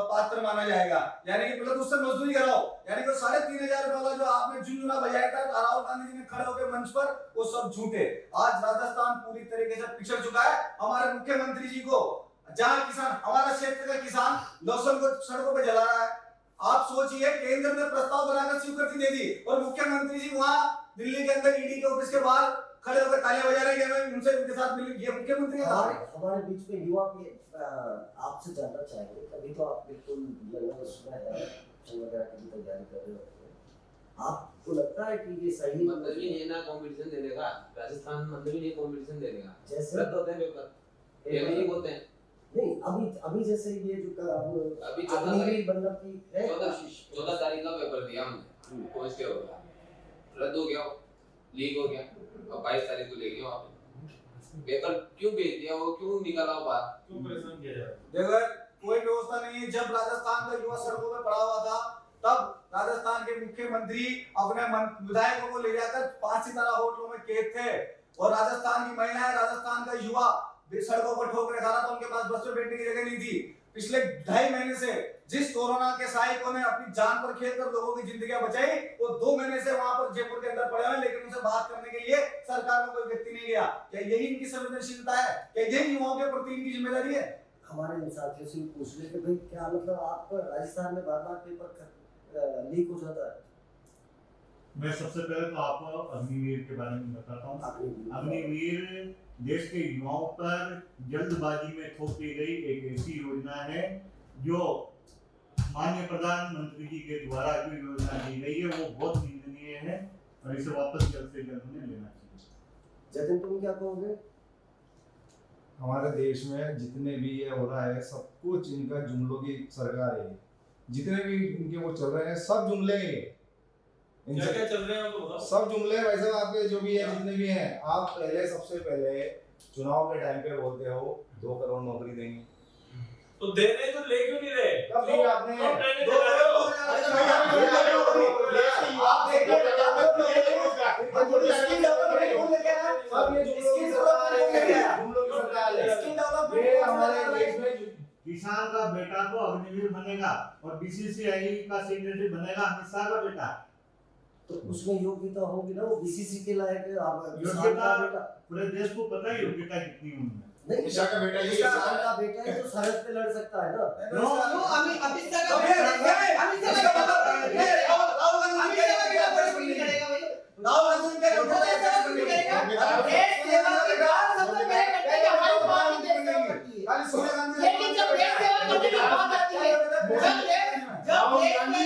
पात्र माना जाएगा। यानी कि मतलब उससे मजदूरी कराओ, यानी कि 3,500 वाला जो आपने झुंझुना बजाया था राहुल गांधी जी ने खड़े होकर मंच पर, वो सब झूठे। आज राजस्थान पूरी तरीके से पिछड़ चुका है। हमारे मुख्यमंत्री जी को जहां किसान, हमारा क्षेत्र का किसान लहसुन को सड़कों पर जला रहा है, आप सोचिए केंद्र ने प्रस्ताव बनाकर स्वीकृति दे दी और मुख्यमंत्री जी वहां दिल्ली के अंदर ईडी के ऑफिस के बाहर खड़े होकर तालियां बजा रहे हैं, उनसे उनके साथ मिल ये मुख्यमंत्री है। हमारे बीच में युवा के आपसे जानना चाहेंगे, अभी तो आप बिल्कुल उसमें है, वगैरह की तैयारी कर रहे होते हैं, आपको लगता है कि ये सही मतलब ही नहीं ना कंपटीशन देने का? राजस्थान मतलब ही नहीं कंपटीशन देने का, जैसे रद्द होते हैं पेपर, ये नहीं होते हैं। नहीं अभी जैसे ये जो अभी 14 की है, 14 तारीख का पेपर दिया हमने, पहुंच के हो गया, रद्द हो गया, लीक हो गया, अब 22 तारीख को लेके वहां पे पेपर क्यों भेज दिया, वो क्यों निकाला बाहर, क्यों परेशान किया जा रहा है? देखो कोई व्यवस्था नहीं है। जब राजस्थान का युवा सड़कों पे पड़ा हुआ था तब राजस्थान के मुख्यमंत्री अपने विधायकों को ले जाकर 5 सितारा होटलों में कैद थे और राजस्थान की महिलाएं, राजस्थान का युवा सड़कों पर ठोकरे खा रहा था, उनके पास बस में बैठने की जगह नहीं थी। पिछले 2.5 महीने से जिस कोरोना के सहायकों ने अपनी जान पर खेलकर लोगों की जिंदगियां बचाई, वो 2 महीने से वहां पर जयपुर के अंदर पड़े हुए हैं, लेकिन उनसे बात करने के लिए सरकार में कोई व्यक्ति नहीं गया। क्या यही इनकी संवेदनशीलता है? क्या यही युवाओं के प्रति इनकी जिम्मेदारी है? हमारे साथियों से पूछ ले कि भाई क्या मतलब आप राजस्थान में बार-बार पेपर लीक हो जाता है? मैं सबसे पहले तो आपको अग्निवीर के बारे में बताता हूँ। अग्निवीर देश के युवाओं पर जल्दबाजी में थोप दी गई एक ऐसी योजना है जो माननीय प्रधानमंत्री जी के द्वारा जो योजना दी गई है वो बहुत निंदनीय है और इसे वापस जल्द से जल्द उन्हें लेना चाहिए। जतिन, तुम क्या कहोगे? हमारे देश में जितने भी ये हो रहा है सब कुछ इनका जुमलों की सरकार है। जितने भी इनके वो चल रहे हैं सब जुमले हैं। क्या क्या चल रहे हैं आपको बताओ? सब जुमले वैसे आपके जो भी है जितने भी हैं, आप पहले सबसे पहले चुनाव के टाइम पे बोलते हो 2 करोड़ नौकरी देंगे, तो दे रहे तो ले क्यों नहीं रहे? कब दी आपने? कब ट्रेनिंग दे रहे हो? आप देखिए सब ये जुमलों की सरकार है। ये हमारे देश में किसान का बेटा तो अग्निवीर बनेगा और बीसीसीआई का सेक्रेटरी बनेगा अमित शाह का बेटा, तो उसमें योग्यता होगी ना, वो बीसीसी के लायक है। योग्यता पूरे देश को पता है योग्यता कितनी उनमें। नहीं, निशा का बेटा ये किसान का बेटा है तो सरहद पे लड़ सकता है ना। अमित शाह का बेटा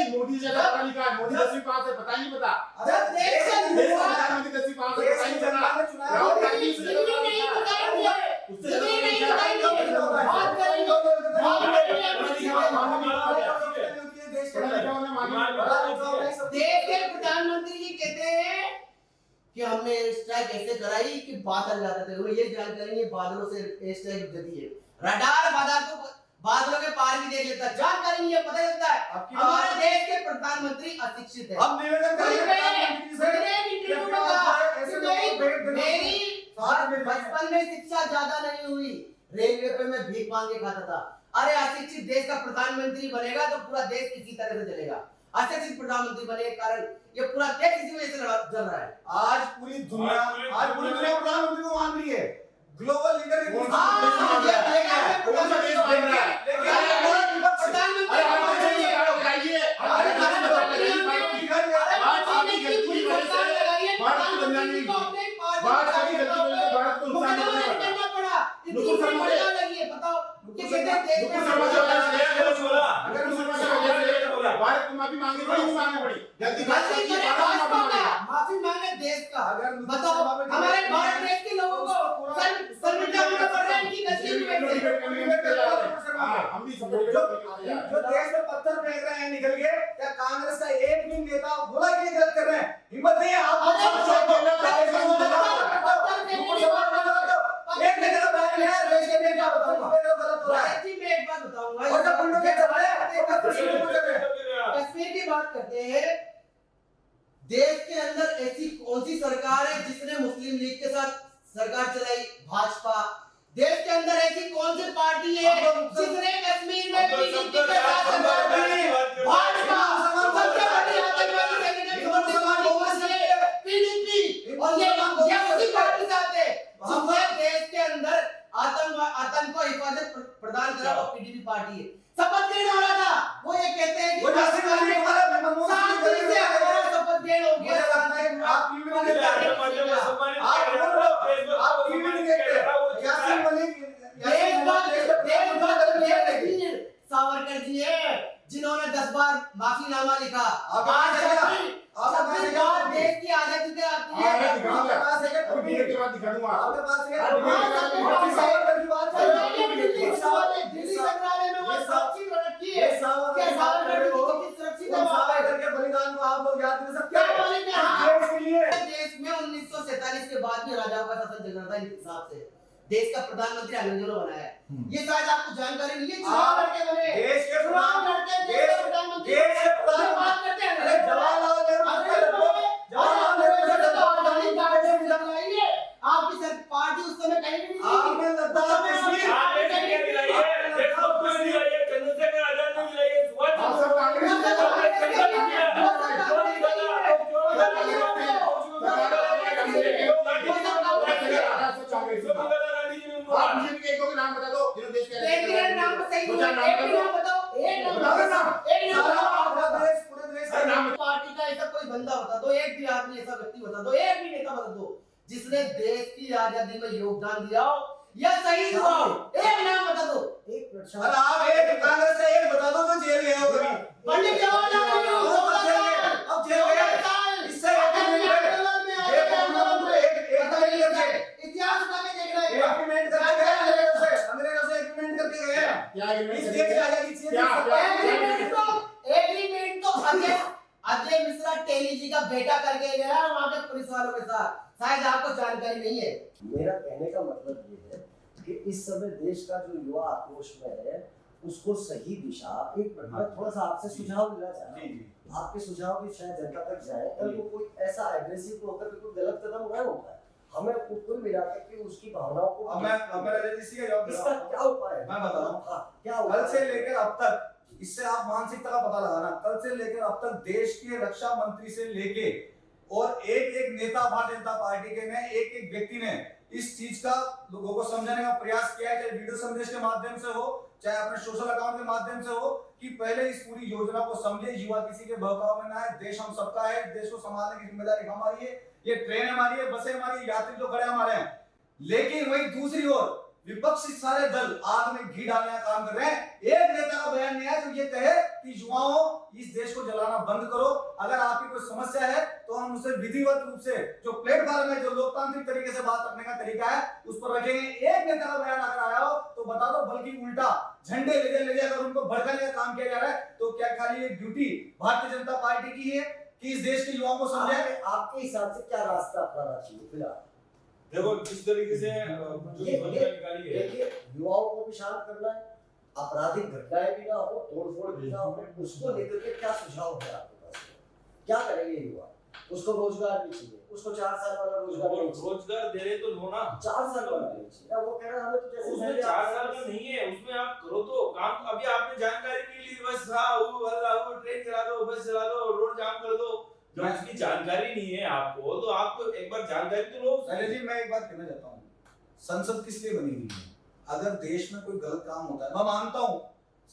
मोदी जी का पढ़ा लिखा है, मोदी 10वीं पास है, पता ही नहीं पता। मोदी 10वीं पास है, पता ही नहीं पता। राहुल गांधी उससे देश के प्रधानमंत्री जी कहते हैं कि हमने स्ट्राइक ऐसे कराई कि बादल जाते थे। ये जानकारी है बादलों से स्ट्राइक गति है। रडार बादल को बादलों के पार भी देख लेता है, जानकारी नहीं है, पता चलता है आपकी हमारे देश के प्रधानमंत्री अशिक्षित है। हम निवेदन करेंगे मेरी बचपन में शिक्षा ज्यादा नहीं हुई, रेलवे पे मैं भीख मांग के खाता था। अरे अशिक्षित देश का प्रधानमंत्री बनेगा तो पूरा देश किसी तरह से चलेगा। अशिक्षित प्रधानमंत्री बने के कारण ये पूरा देश इसी वजह से चल रहा है। आज पूरी दुनिया प्रधानमंत्री को मान रही है, ग्लोबल लीडर भारत को माफी मांगनी पड़ी, जल्दी माफी मांगे देश का। बताओ हमारे भारत देश के लोगों को संविधान में पढ़ रहे हैं कि हम भी जो देश में पत्थर फेंक रहे हैं निकल के, क्या कांग्रेस का एक भी नेता बोला कि गलत कर रहे हैं? हिम्मत नहीं है आप एक नेता का बयान है, देश के लिए क्या बताऊंगा, गलत हो रहा है। मैं एक बात बताऊंगा, और जब पुंडों के कश्मीर की बात करते हैं, देश के अंदर ऐसी कौन सी सरकार है जिसने मुस्लिम लीग के साथ सरकार चलाई? भाजपा। देश के अंदर ऐसी कौन सी पार्टी है जिसने कश्मीर में पीडीपी के साथ सरकार चलाई? भाजपा। सबसे बड़ी आतंकवादी संगठन पीडीपी, और ये उसी पार्टी से आते हैं जिसने देश के अंदर आतंक को हिफाजत प्रदान करा, वो पीडीपी पार्टी है। शपथ ग्रहण हो रहा था, वो ये कहते हैं कि शपथ ग्रहण हो गया। सावरकर जी है जिन्होंने 10 बार माफीनामा लिखा। देश की आजादी के दिल्ली संग्रहालय में वो सब चीज रखी है। बलिदान को आप लोग याद कर सकते हैं। देश में 1947 के बाद भी राजाओं का शासन चल रहा था। इस हिसाब से देश का प्रधानमंत्री अंग्रेजों ने बनाया है। ये शायद आपको जानकारी नहीं है। चुनाव लड़के बने, देश के प्रधानमंत्री, देश के प्रधानमंत्री, देश के प्रधानमंत्री बात करते हैं। अरे जवाहरलाल आपकी सर पार्टी उस समय कहीं भी नहीं आपने लद्दाख कश्मीर चंद्रशेखर आजाद ने दिलाई है। आप मुझे भी एक दो के नाम बता दो जिन्होंने देश के एक नाम सही दो चार नाम बताओ, एक नाम पार्टी का ऐसा कोई बंदा बता दो, एक भी आदमी ऐसा व्यक्ति बता दो, एक भी नेता बता दो जिसने देश की आजादी में योगदान दिया हो या शहीद हुआ हो। एक नाम बता दो। एक मिनट अरे आप एक कांग्रेस का एक बता दो जो जेल गया हो कभी। पंडित जवाहरलाल नेहरू अब जेल गए, इससे इतिहास उठा के देख रहे हैं। एग्रीमेंट करके गए अंग्रेजों से एग्रीमेंट करके गए। क्या इस देश की आजादी एग्रीमेंट तो अजय मिश्रा टेली जी का बेटा करके गया वहां के पुलिस वालों के साथ। शायद आपको जानकारी नहीं है। मेरा कहने का मतलब ये है कि इस समय देश का जो युवा आक्रोश में है उसको सही दिशा, एक मिनट थोड़ा सा आपसे सुझाव लेना चाहता हूँ। आपके सुझाव भी शायद जनता तक जाए। कल को कोई ऐसा एग्रेसिव होकर कोई गलत कदम उठाया होता है, हमें कुल मिलाकर के उसकी भावनाओं को इसका क्या उपाय है? मैं बता रहा हूँ। हाँ, क्या कल से लेकर अब तक, इससे आप मानसिकता का पता लगाना, कल से लेकर अब तक देश के रक्षा मंत्री से लेके और एक एक नेता भारतीय जनता पार्टी के ने, एक एक व्यक्ति ने इस चीज का लोगों को समझाने का प्रयास किया है, चाहे वीडियो संदेश के माध्यम से हो, चाहे अपने सोशल अकाउंट के माध्यम से हो, कि पहले इस पूरी योजना को समझे, युवा किसी के बहकाव में ना आए। देश हम सबका है, देश को संभालने की जिम्मेदारी हमारी है, ये ट्रेन हमारी है, बसें हमारी, यात्री जो खड़े हमारे हैं। लेकिन वही दूसरी ओर विपक्षी सारे दल आग में घी डालने का काम कर रहे हैं। एक नेता का बयान नहीं है जो ये कहे कि युवाओं इस देश को जलाना बंद करो। अगर आपकी कोई समस्या है तो हम उसे विधिवत रूप से जो प्लेटफॉर्म है, जो लोकतांत्रिक तरीके से बात करने का तरीका है, उस पर रखेंगे। एक नेता का बयान अगर आया हो तो बता दो, बल्कि उल्टा झंडे ले अगर उनको भड़काने का काम किया जा रहा है तो क्या खाली ये ड्यूटी भारतीय जनता पार्टी की है कि इस देश के युवाओं को समझे? आपके हिसाब से क्या रास्ता अपनाना चाहिए फिलहाल? देखो किस तरीके से देखिए, युवाओं को भी शांत करना है, आपराधिक घटनाएं भी ना हो, तोड़फोड़ भी ना हो, उसको लेकर के क्या सुझाव है आपके पास? क्या करेंगे युवा? उसको रोजगार भी चाहिए, उसको 4 साल वाला रोजगार नहीं चाहिए। रोजगार दे रहे तो लो ना। 4 साल वाला नहीं चाहिए। वो कह रहा है हमें तो जैसे उसमें 4 साल का नहीं है, उसमें आप करो तो काम। अभी आपने जानकारी नहीं ली, बस हाँ वो अल्लाह वो ट्रेन चला दो, बस चला दो, रोड जाम कर दो। जब उसकी जानकारी नहीं है आपको, तो आपको एक बार जानकारी तो लो। पहले जी मैं एक बात कहना चाहता हूँ, संसद किस लिए बनी हुई है? अगर देश में कोई गलत काम होता है, मैं मानता हूँ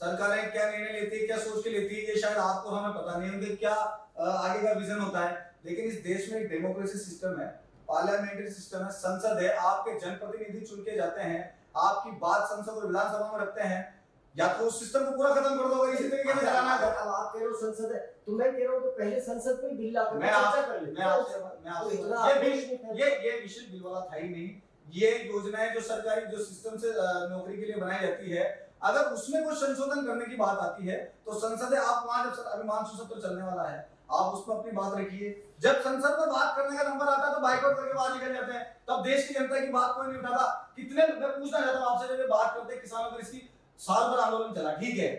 सरकारें क्या निर्णय लेती है, क्या सोच के लेती है, ये शायद आपको हमें पता नहीं है कि क्या आगे का विजन होता है, लेकिन इस देश में एक डेमोक्रेसी सिस्टम है, पार्लियामेंट्री सिस्टम है, संसद है, आपके जनप्रतिनिधि चुन के जाते हैं, आपकी बात संसद और विधानसभा में रखते हैं, या तो उस सिस्टम को पूरा खत्म कर दो, इसी तरीके से चलाना है। अब आप कह रहे हो संसद है, तो मैं कह रहा हूँ कि पहले संसद में बिल लाकर मैं चर्चा कर लेते हैं। ये विषय बिल वाला था ही नहीं। ये योजनाएं जो सरकारी जो सिस्टम से नौकरी के लिए बनाई जाती है, अगर उसमें कुछ संशोधन करने की बात आती है तो संसद है, आप वहां जब अभी मानसून सत्र चलने वाला है, आप उसमें अपनी बात रखिए। जब संसद में बात करने का नंबर आता है तो बाइकआउट करके बाहर निकल जाते हैं, तब देश की जनता की बात कोई नहीं उठाता। कितने, मैं पूछना चाहता हूँ आपसे, जब ये बात करते हैं किसानों पर, इसकी साल भर आंदोलन चला, ठीक है,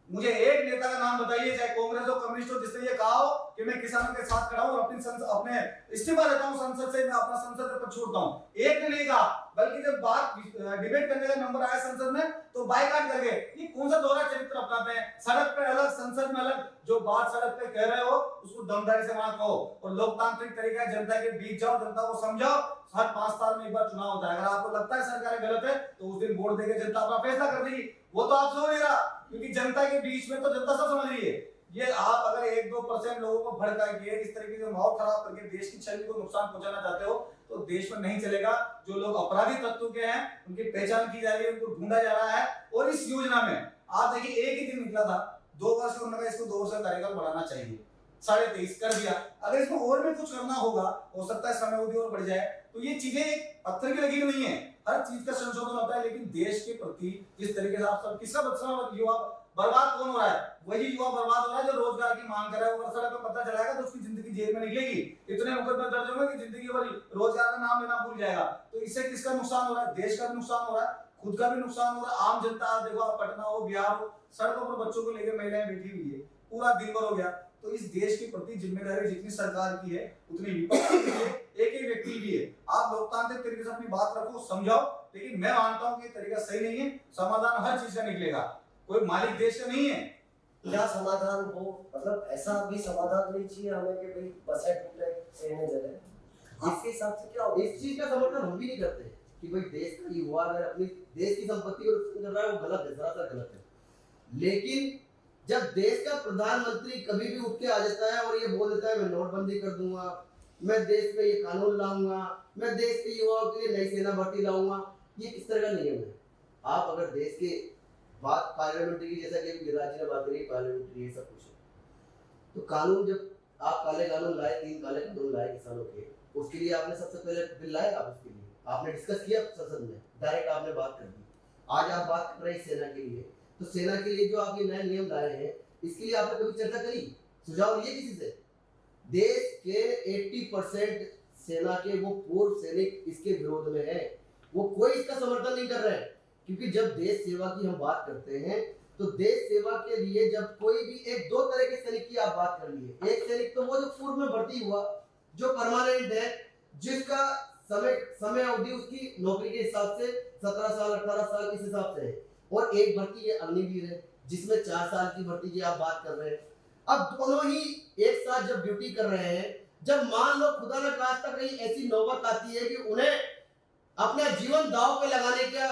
मुझे एक नेता का नाम बताइए, चाहे कांग्रेस हो कम्युनिस्ट हो, जिसने ये कहा हो कि मैं किसानों के साथ खड़ा हूं और अपने इस्तीफा देता हूं संसद से, मैं अपना संसद पद छोड़ता हूं, एक ने नहीं कहा। बल्कि जब बात डिबेट करने का नंबर आया संसद में तो बाइकाट कर गए। ये कौन सा दोहरा चरित्र अपनाते हैं? सड़क पे अलग, संसद में अलग। जो बात सड़क पे कह रहे हो उसको दमदारी से वहां कहो, और लोकतांत्रिक तरीका है, जनता के बीच जाओ, जनता को समझाओ। हर 5 साल में एक बार चुनाव होता है, अगर आपको लगता है सरकार गलत है तो उस दिन वोट देकर जनता अपना फैसला कर देगी। वो तो आपसे हो नहीं रहा, क्योंकि जनता के बीच में तो जनता सब समझ रही है। ये आप अगर 1-2% लोगों को भड़का के इस तरीके से माहौल खराब करके देश की छवि को नुकसान पहुंचाना चाहते हो तो देश में नहीं चलेगा। जो लोग अपराधी तत्व के हैं उनकी पहचान की जा रही है, उनको ढूंढा जा रहा है। और इस योजना में आप देखिए, एक ही दिन निकला था, 2 वर्ष का उन्होंने इसको 2 वर्ष का कार्यकाल बढ़ाना चाहिए, 23.5 कर दिया। अगर इसमें और भी कुछ करना होगा, हो सकता है समय अवधि और बढ़ जाए। तो ये चीजें एक पत्थर की लकीर नहीं है, हर चीज का संशोधन होता है। लेकिन देश के प्रति जिस तरीके से आप सब, किसका बच्चा युवा बर्बाद कौन हो रहा है? वही युवा बर्बाद हो रहा है जो रोजगार की मांग कर रहा है। वो सड़क पर पता चलाएगा तो उसकी जिंदगी जेल में निकलेगी, इतने मुकदमे दर्ज होंगे कि जिंदगी भर रोजगार का नाम लेना भूल जाएगा। तो इससे किसका नुकसान हो रहा है? देश का भी नुकसान हो रहा है, खुद का भी नुकसान हो रहा है। आम जनता देखो, आप पटना हो, बिहार हो, सड़कों पर बच्चों को लेकर महिलाएं बैठी हुई है, पूरा दिन भर हो गया। तो इस देश के प्रति जिम्मेदारी जितनी सरकार की है उतनी विपक्ष की भी है, एक व्यक्ति भी है। आप लोकतांत्रिक तरीके से अपनी बात रखो, समझाओ, लेकिन मैं मानता हूं कि ये तरीका सही नहीं है। समाधान हर चीज का निकलेगा, कोई मालिक देश का नहीं है। क्या समाधान हो, मतलब ऐसा भी समाधान नहीं चाहिए हमें कि भाई बसें टूटे रहने जगह। आपके हिसाब से क्या हो? इस चीज का समर्थन हम भी नहीं करते कि भाई देश का युवा अगर अपनी देश की संपत्ति को नुकसान कर रहा है वो गलत है, सरासर गलत है। लेकिन जब देश का प्रधानमंत्री कभी भी उठ के आ जाता है और ये बोल देता है मैं नोटबंदी कर दूंगा, मैं देश में ये कानून लाऊंगा, मैं देश के युवाओं के लिए नई सेना भर्ती लाऊंगा, ये किस तरह का नियम है? आप अगर देश के बात पार्लियामेंट्री की, जैसा कि गिरिराज जी ने बात करी, पार्लियामेंट्री ये सब कुछ है, तो कानून जब आप काले कानून लाए, 3 काले कानून लाए किसानों के, उसके लिए आपने सबसे पहले बिल लाए, आप उसके लिए आपने डिस्कस किया संसद में, डायरेक्ट आपने बात कर दी। आज आप बात कर रहे हैं सेना के लिए, तो सेना के लिए जो आप ये नए नियम लाए हैं इसके लिए आपने कभी चर्चा करी, सुझाव लिए किसी से? देश के 80% सेना के वो पूर्व सैनिक इसके विरोध में है, वो कोई इसका समर्थन नहीं कर रहे हैं। क्योंकि जब देश सेवा की हम बात करते हैं तो देश सेवा के लिए जब कोई भी 1-2 तरह के सैनिक की आप बात कर लिए, एक सैनिक तो वो जो पूर्व में भर्ती हुआ, जो परमानेंट है, जिसका समय अवधि उसकी नौकरी के हिसाब से 17 साल 18 साल इस हिसाब से है, और एक भर्ती ये अग्निवीर है जिसमें 4 साल की भर्ती की आप बात कर रहे हैं। अब दोनों ही एक साथ जब ड्यूटी कर रहे हैं, जब मान लो खुदा न खास्ता कहीं ऐसी नौबत आती है कि उन्हें अपना जीवन दांव पे लगाने का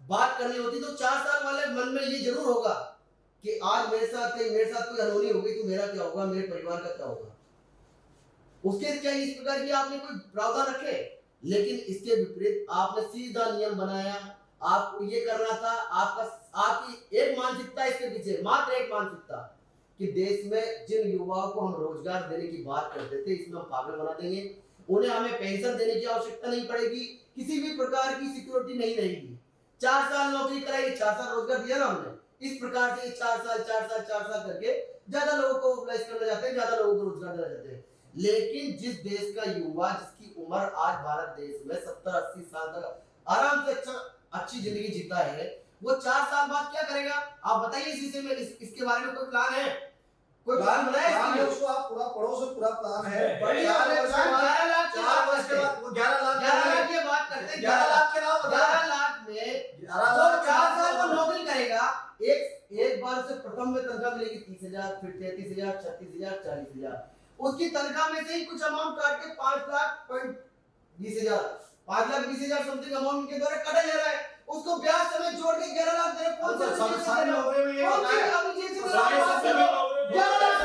बात करनी होती, तो 4 साल वाले मन में ये जरूर होगा कि आज मेरे साथ कोई अनहोनी हो गई तो मेरा क्या होगा, मेरे परिवार का क्या होगा। उसके क्या इस प्रकार की आपने कोई प्रावधान रखे? लेकिन इसके विपरीत आपने सीधा नियम बनाया। आपको ये करना था, आपकी एक मानसिकता इसके पीछे, मात्र एक मानसिकता, कि देश में जिन युवाओं को हम रोजगार देने की बात करते थे इसमें हम पागल बना देंगे, उन्हें हमें पेंशन देने की आवश्यकता नहीं पड़ेगी, किसी भी प्रकार की सिक्योरिटी नहीं रहेगी, 4 साल नौकरी कराई, 4 साल रोजगार दिया ना हमने। इस प्रकार से 4 साल करके ज्यादा लोगों को अप्लाई करना चाहते हैं, ज्यादा लोगों को रोजगार देना चाहते हैं। लेकिन जिस देश का युवा, जिसकी उम्र आज भारत देश में 70-80 साल तक आराम से अच्छी जिंदगी जीता है, वो 4 साल बाद क्या करेगा? आप बताइए इस विषय में, इसके बारे में कोई प्लान है? कोई प्लान बनाया प्लान है, इसके लिए? उसको आप पूरा पढ़ो, से पूरा प्लान है। बढ़िया, 4 वर्ष के बाद 11 लाख की 4 वर्ष के बात बाद वो 11 लाख 11 लाख की बात करते हैं। 11 लाख के अलावा 11 लाख में 11 जो लाख 4 साल वो नौकरी करेगा, एक बार से प्रथम में तनख्वाह मिलेगी 30,000, फिर 33,000, 36,000, 40,000। उसकी तनख्वाह में से ही कुछ अमाउंट काट के 5,20,000 5,20,000 समथिंग अमाउंट उनके द्वारा काटा जा रहा है। उसको ब्याज समेत जोड़ के 11 लाख दे रहे। कौन सा सारे नौकरी में ये होता है। अभी जैसे सारे 11 लाख दे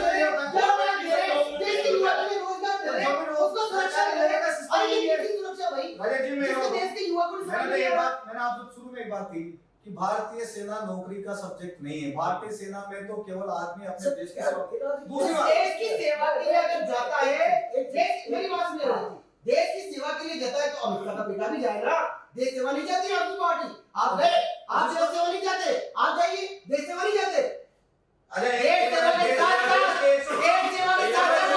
रहे, 11 लाख दे रहे, देश के युवा के लिए रोजगार दे रहे, उसको सुरक्षा दे रहे। और ये किसी सुरक्षा भाई, रजत जी, जिससे देश के युवा को मैंने आपसे शुरू में एक बात की कि भारतीय सेना नौकरी का सब्जेक्ट नहीं है। भारतीय सेना में तो केवल आदमी अपने देश की सेवा, दूसरी बात, देश की सेवा के लिए अगर जाता है, देश, मेरी बात सुनिए रजत जी, देश की सेवा के लिए जाता है तो अमित शाह का बेटा भी जाएगा। देश सेवा नहीं जाती आपकी पार्टी, आप गए, आप देश सेवा नहीं जाते, आप जाइए, देश सेवा नहीं जाते। अरे देश सेवा के साथ-साथ, देश सेवा के साथ-साथ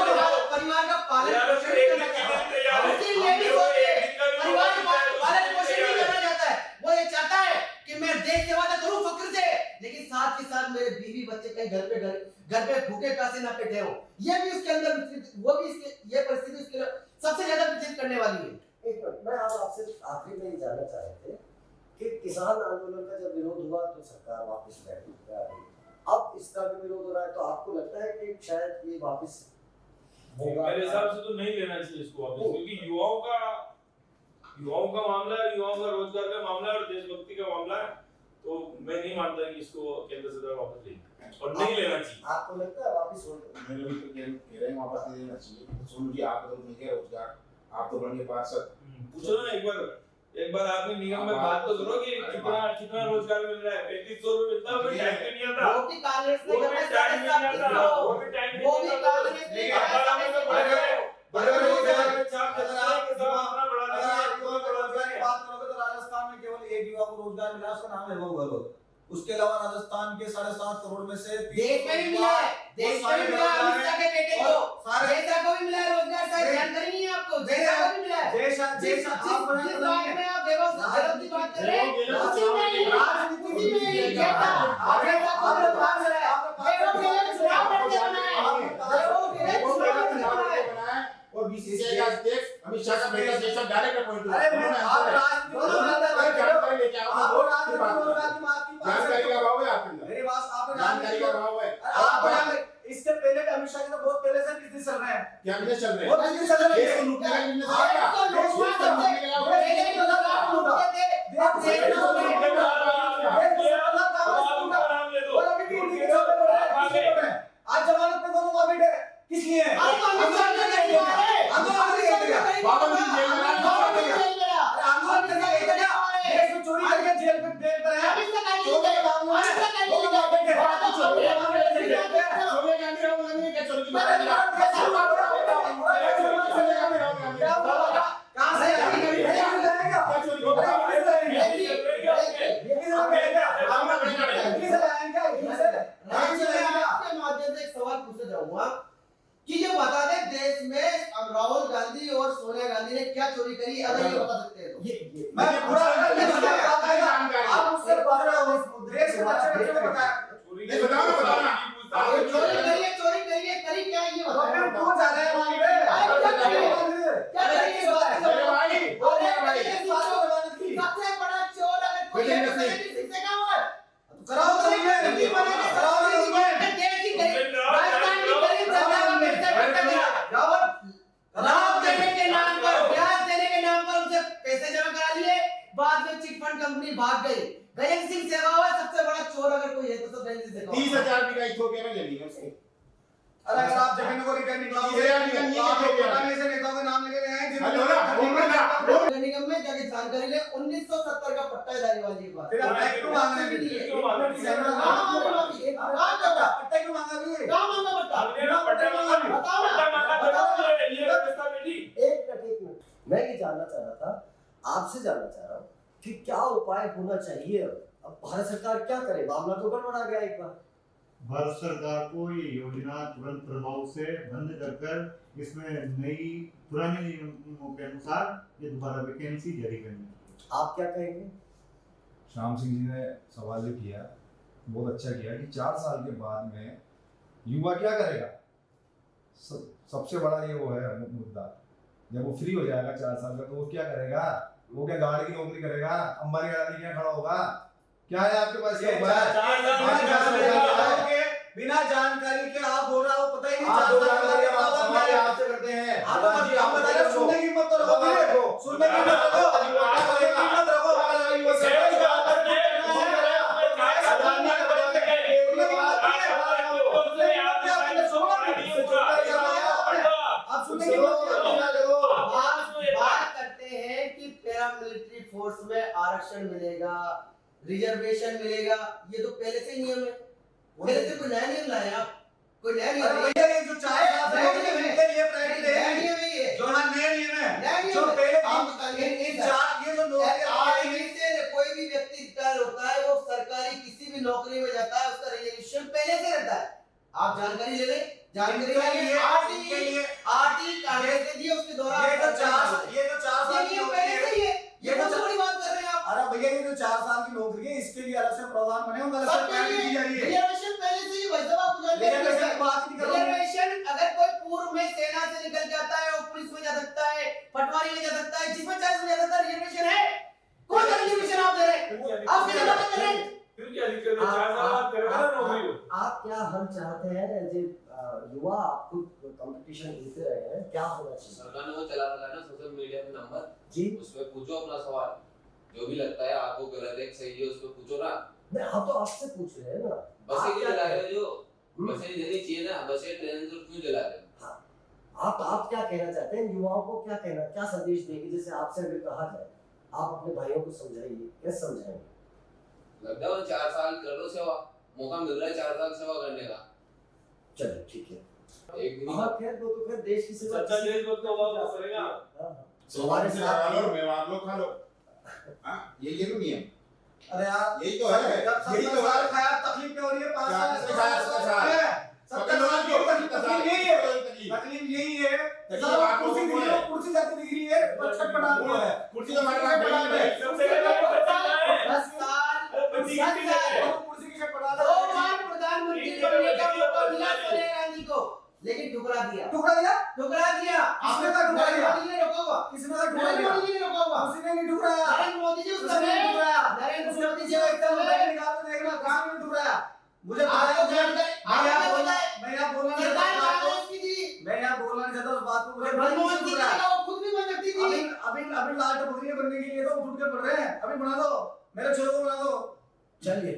परिवार का पालन पोषण भी करना चाहता है। उसकी ये भी सोच है, परिवार का पालन पोषण भी करना चाहता है। वो ये चाहता है कि मैं देश सेवा तो करूं फक्र से, लेकिन साथ ही साथ मेरे बीवी बच्चे कहीं घर पे भूखे प्यासे ना बैठे हो। ये भी उसके अंदर विचलित, वो भी इसके, ये परिस्थिति उसके लिए सबसे ज्यादा विचलित करने वाली है। एक मिनट, मैं अब आपसे आखिरी में ये जानना चाह रहे थे कि किसान आंदोलन का जब विरोध हुआ तो सरकार वापस बैठी, अब इसका भी विरोध हो रहा है, तो आपको लगता है कि शायद ये वापस होगा? मेरे हिसाब से तो नहीं लेना चाहिए इसको वापस, क्योंकि युवाओं का मामला है, युवाओं का रोजगार का मामला है और देशभक्ति का मामला है। तो मैं नहीं मानता कि इसको केंद्र सरकार वापस लेगी और नहीं लेना चाहिए। आपको लगता है वापस होगा? मेरे भी तो कह रहे हैं वापस नहीं देना चाहिए। सोनू जी, आप तो मिल गया रोजगार, आप तो बन गए पार्षद, पूछो ना एक बार आपने निगम में बात तो करो कि कितना रोजगार मिल रहा है। 3500 रुपए मिलता है, वो टाइम पे नहीं आता, वो भी कांग्रेस ने वो भी टाइम पे नहीं आता, वो भी टाइम पे वो भी नहीं आता। कांग्रेस ने लेकिन अब में तो बड़े रोजगार में छाप अगर आप बढ़ा रोजगार की बात करोगे तो राजस्थान में केवल एक युवा को रोजगार मिला, उसका नाम है वैभव गहलोत। उसके अलावा राजस्थान के 7.5 करोड़ में से देश में भी मिला है, देश में भी मिला है, अमित शाह के बेटे को, जैसा को भी मिला है रोजगार। शायद जानकारी नहीं है आपको, जैसा को भी मिला है। जैसा आप जिस राज्य में आप बेरोजगार की बात कर रहे हैं, उसी में राजनीति में ये जैसा जैसा को रोजगार मिला है, वो केवल चुनाव लड़के बनाए, वो केवल चुनाव लड़के बनाए। और बीसीसीआई का अध्यक्ष अमित शाह का बेटा जैसा डायरेक्ट अपॉइंट हुआ। अरे आप राजनीति जानकारी लेके आओ, आप राजनीति की बात की जानकारी का अभाव है आपके अंदर, मेरी बात आपने जानकारी का अभाव है। आप इससे पहले भी अमित शाह जी तो बहुत पहले से बिजनेस चल रहे हैं। क्या बिजनेस चल रहे हैं? बहुत बिजनेस चल रहे देश को हैं। लूटने का बिजनेस आप चलेगा। तो देश को लूटने का पहले भी रोजगार लूटते थे, अब देश में आज जमानत पे दोनों का बेटे किस लिए है? अरे तो अमित शाह ने नहीं मारे, हम तो आगे कर दिया। बाबा जी जेल में रहा, बाबा जी जेल में रहा। अरे हम तो करके गए क्या? देश में चोरी करके जेल पे जेल पर है। अमित शाह चोरी का काम हुआ है। अमित शाह का दोनों का बेटे है। बड़ा तो चोरी है। सोनिया गांधी राहुल गांधी ने क्या चोरी की बात की? कहां से जाएगा? क्या चोरी की बात आपके माध्यम से एक सवाल पूछना चाहूंगा कि ये बता दे, देश में राहुल गांधी और सोनिया गांधी ने क्या चोरी करी, अगर ये बता सकते हैं तो। मैं पूरा आप उससे पूछ रहे हो, देश के बच्चे को बताया। नहीं, बताओ ना। चोरी करी क्या ये तो बताओ। फिर क्यों जा रहे हैं वहां पे? क्या करी ये बात मेरे भाई, सबसे बड़ा चोर अगर कोई है तो किसी से क्या हुआ? कराओ तो नहीं है। नीति बनाने कराओ तो नहीं है। देश की गरीब राजस्थान की गरीब जनता का पैसा भटका दिया। लाभ देने के नाम पर, ब्याज देने के नाम पर उनसे पैसे जमा करा लिए, बाद में चिट फंड कंपनी भाग गई। गजेंद्र सिंह शेखावत सबसे बड़ा चोर अगर कोई है तो गजेंद्र सिंह शेखावत। 30,000 बीघा इथोपिया में ले ली है उसने। अरे अगर आप जमीन को रिटर्न निकलाओगे, आप ऐसे नेताओं के नाम लेके गए हैं जिन्होंने निगम में जाके जानकारी ले, 1970 का पट्टा जारी वाली ये बात। फिर आप टैक्स क्यों मांग रहे हैं? क्यों मांग रहे हैं? पट्टा क्यों मांगा भी? कहाँ मांगा पट्टा? हमने ना पट्टा मांगा भी। बताओ ना। पट्टा मांगा तो ये व्यवस्था बेटी। एक मिनट, मैं ये जानना चाह रहा था, आपसे जानना चाह रहा हूँ कि क्या उपाय होना चाहिए? अब भारत सरकार क्या करे? मामला तो गड़बड़ा गया एक बार। भारत सरकार को ये योजना तुरंत प्रभाव से बंद कर इसमें नई पुराने नियमों के अनुसार ये दोबारा वैकेंसी जारी करनी चाहिए। आप क्या कहेंगे? श्याम सिंह जी ने सवाल जो किया बहुत अच्छा किया कि 4 साल के बाद में युवा क्या करेगा। सबसे बड़ा ये वो है मुद्दा, जब वो फ्री हो जाएगा 4 साल का तो वो क्या करेगा, वो क्या गाड़ी की नौकरी करेगा, अंबानी गाड़ी क्या खड़ा होगा, क्या है आपके पास क्या हुआ है? बिना जानकारी के आप बोल रहे हो, पता ही नहीं आप चार दो साल जानकारी का आप हमारे आपसे करते हैं। आप बता रहे हो, सुनने की मत रखो, सुनने की मत रखो, बात करते हैं कि पैरामिलिट्री फोर्स में आरक्षण मिलेगा, रिजर्वेशन मिलेगा, ये तो पहले से नियम है, पहले से कोई नया नियम लाया, कोई नया नियम जो 4 साल के लिए प्राइवेट है, जो नए नियम है, जो पहले इन 4 ये जो नौकरी कोई भी व्यक्ति रिटायर होता है वो सरकारी किसी भी नौकरी में जाता है, उसका रिजर्वेशन पहले से रहता है। आप जानकारी ले लें, जानकारी आरटी कांग्रेस ने दी, उसके दौरान ये जो 4 साल की पहले से ही है, ये तो बड़ी बात कर रहे हैं आप। अरे भैया ये जो 4 साल की नौकरी है इसके लिए अलग से प्रावधान बने होंगे, अलग से सबके तैयारी लिए की जा रही है। रिजर्वेशन पहले से ही, भाई साहब आपको जानकारी है। रिजर्वेशन की बात नहीं कर रहा हूं। रिजर्वेशन अगर कोई पूर्व में सेना से निकल जाता है, वो पुलिस में जा सकता है, पटवारी में जा सकता है, जिसमें चाहे उसमें जा सकता है, रिजर्वेशन है। कौन सा रिजर्वेशन आप दे रहे हैं? आप किसे बात कर रहे हैं? फिर क्या दिक्कत है? 4 साल बाद करेगा ना नौकरी। आप क्या हम चाहते हैं जी युवा, आप खुद कंपटीशन जीते रहे हैं, क्या होना चाहिए? सरकार ने वो चला रखा है ना सोशल मीडिया पे नंबर, जी उसमें पूछो अपना सवाल, जो भी लगता है आपको गलत है सही है उसको पूछो ना। नहीं, हम तो आपसे पूछ रहे हैं ना, बसें आप क्यों क्या जला रहे कह- हो? जो बसें देनी चाहिए ना, बसें ट्रेन तो क्यों जला रहे हो? आप क्या कहना चाहते हैं? युवाओं को क्या कहना, क्या संदेश देंगे? जैसे आपसे अगर कहा जाए, आप अपने भाइयों को समझाइए, कैसे समझाएंगे? लॉकडाउन 4 साल कर लो सेवा, मौका मिल रहा है 4 साल सेवा करने का। चलिए ठीक है। एक दिन हाँ खैर, वो तो खैर देश की सेवा, सच्चा देशभक्त होगा वो करेगा। हाँ, हाँ। हमारे से लगा लो, मेवाड़ लो, खा लो। हाँ, ये तो नियम। अरे यार यही तो है, यही तो है। खाया तकलीफ क्या हो रही है? 5 क्या साल किसने खाया? इसका साल। सबका साल की तकलीफ यही है, तकलीफ यही है। तकलीफ आप लोगों को है। कुर्सी जाती दिख रही है, बचपन बना हुआ है। कुर्सी तो हमारे पास नहीं है। सबसे पहले 10 साल बच्ची कितनी है? कुर्सी की शर्ट बना 2 बार प्रधानमंत्री बनने का मौका मिला सोनिया गांधी को, लेकिन ठुकरा दिया, टुकड़ा दिया, ठुकरा दिया। आपने तो ठुकरा दिया। नरेंद्र मोदी जी ने रोका हुआ, किसने तो ठुकरा नरेंद्र दिया? मोदी जी ने रोका हुआ, किसी ने नहीं ठुकराया। नरेंद्र मोदी जी उस किसी ने समय, नहीं ठुकराया। नरेंद्र मोदी जी उसने उस समय बैग निकाल के देखना, कहाँ नहीं ठुकराया। मुझे पता है, आपको जानकारी, आपको पता है, मैं यहाँ बोलना नहीं सरकार चाहता उस बात कांग्रेस की थी, को। मैं यहाँ बोलना नहीं चाहता उस बात को, मुझे पता है मनमोहन किसी सिंह ने ठुकराया। जी का वो खुद भी बन सकती थी। अभी लाल टपकरी बनने के लिए तो उठ के पड़ रहे हैं। अभी बना दो, मेरे छोरों को बना दो। चलिए,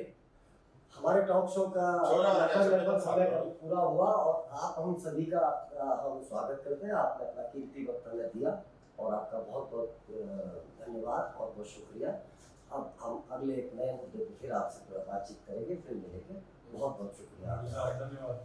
हमारे टॉक शो का लगभग समय पूरा हुआ और आप हम सभी का हम स्वागत करते हैं। आपने अपना कीमती वक्त हमें दिया और आपका बहुत बहुत धन्यवाद और बहुत शुक्रिया। अब हम अगले एक नए मुद्दे पर फिर आपसे थोड़ा बातचीत करेंगे, फिर मिलेंगे। बहुत बहुत शुक्रिया। धन्यवाद।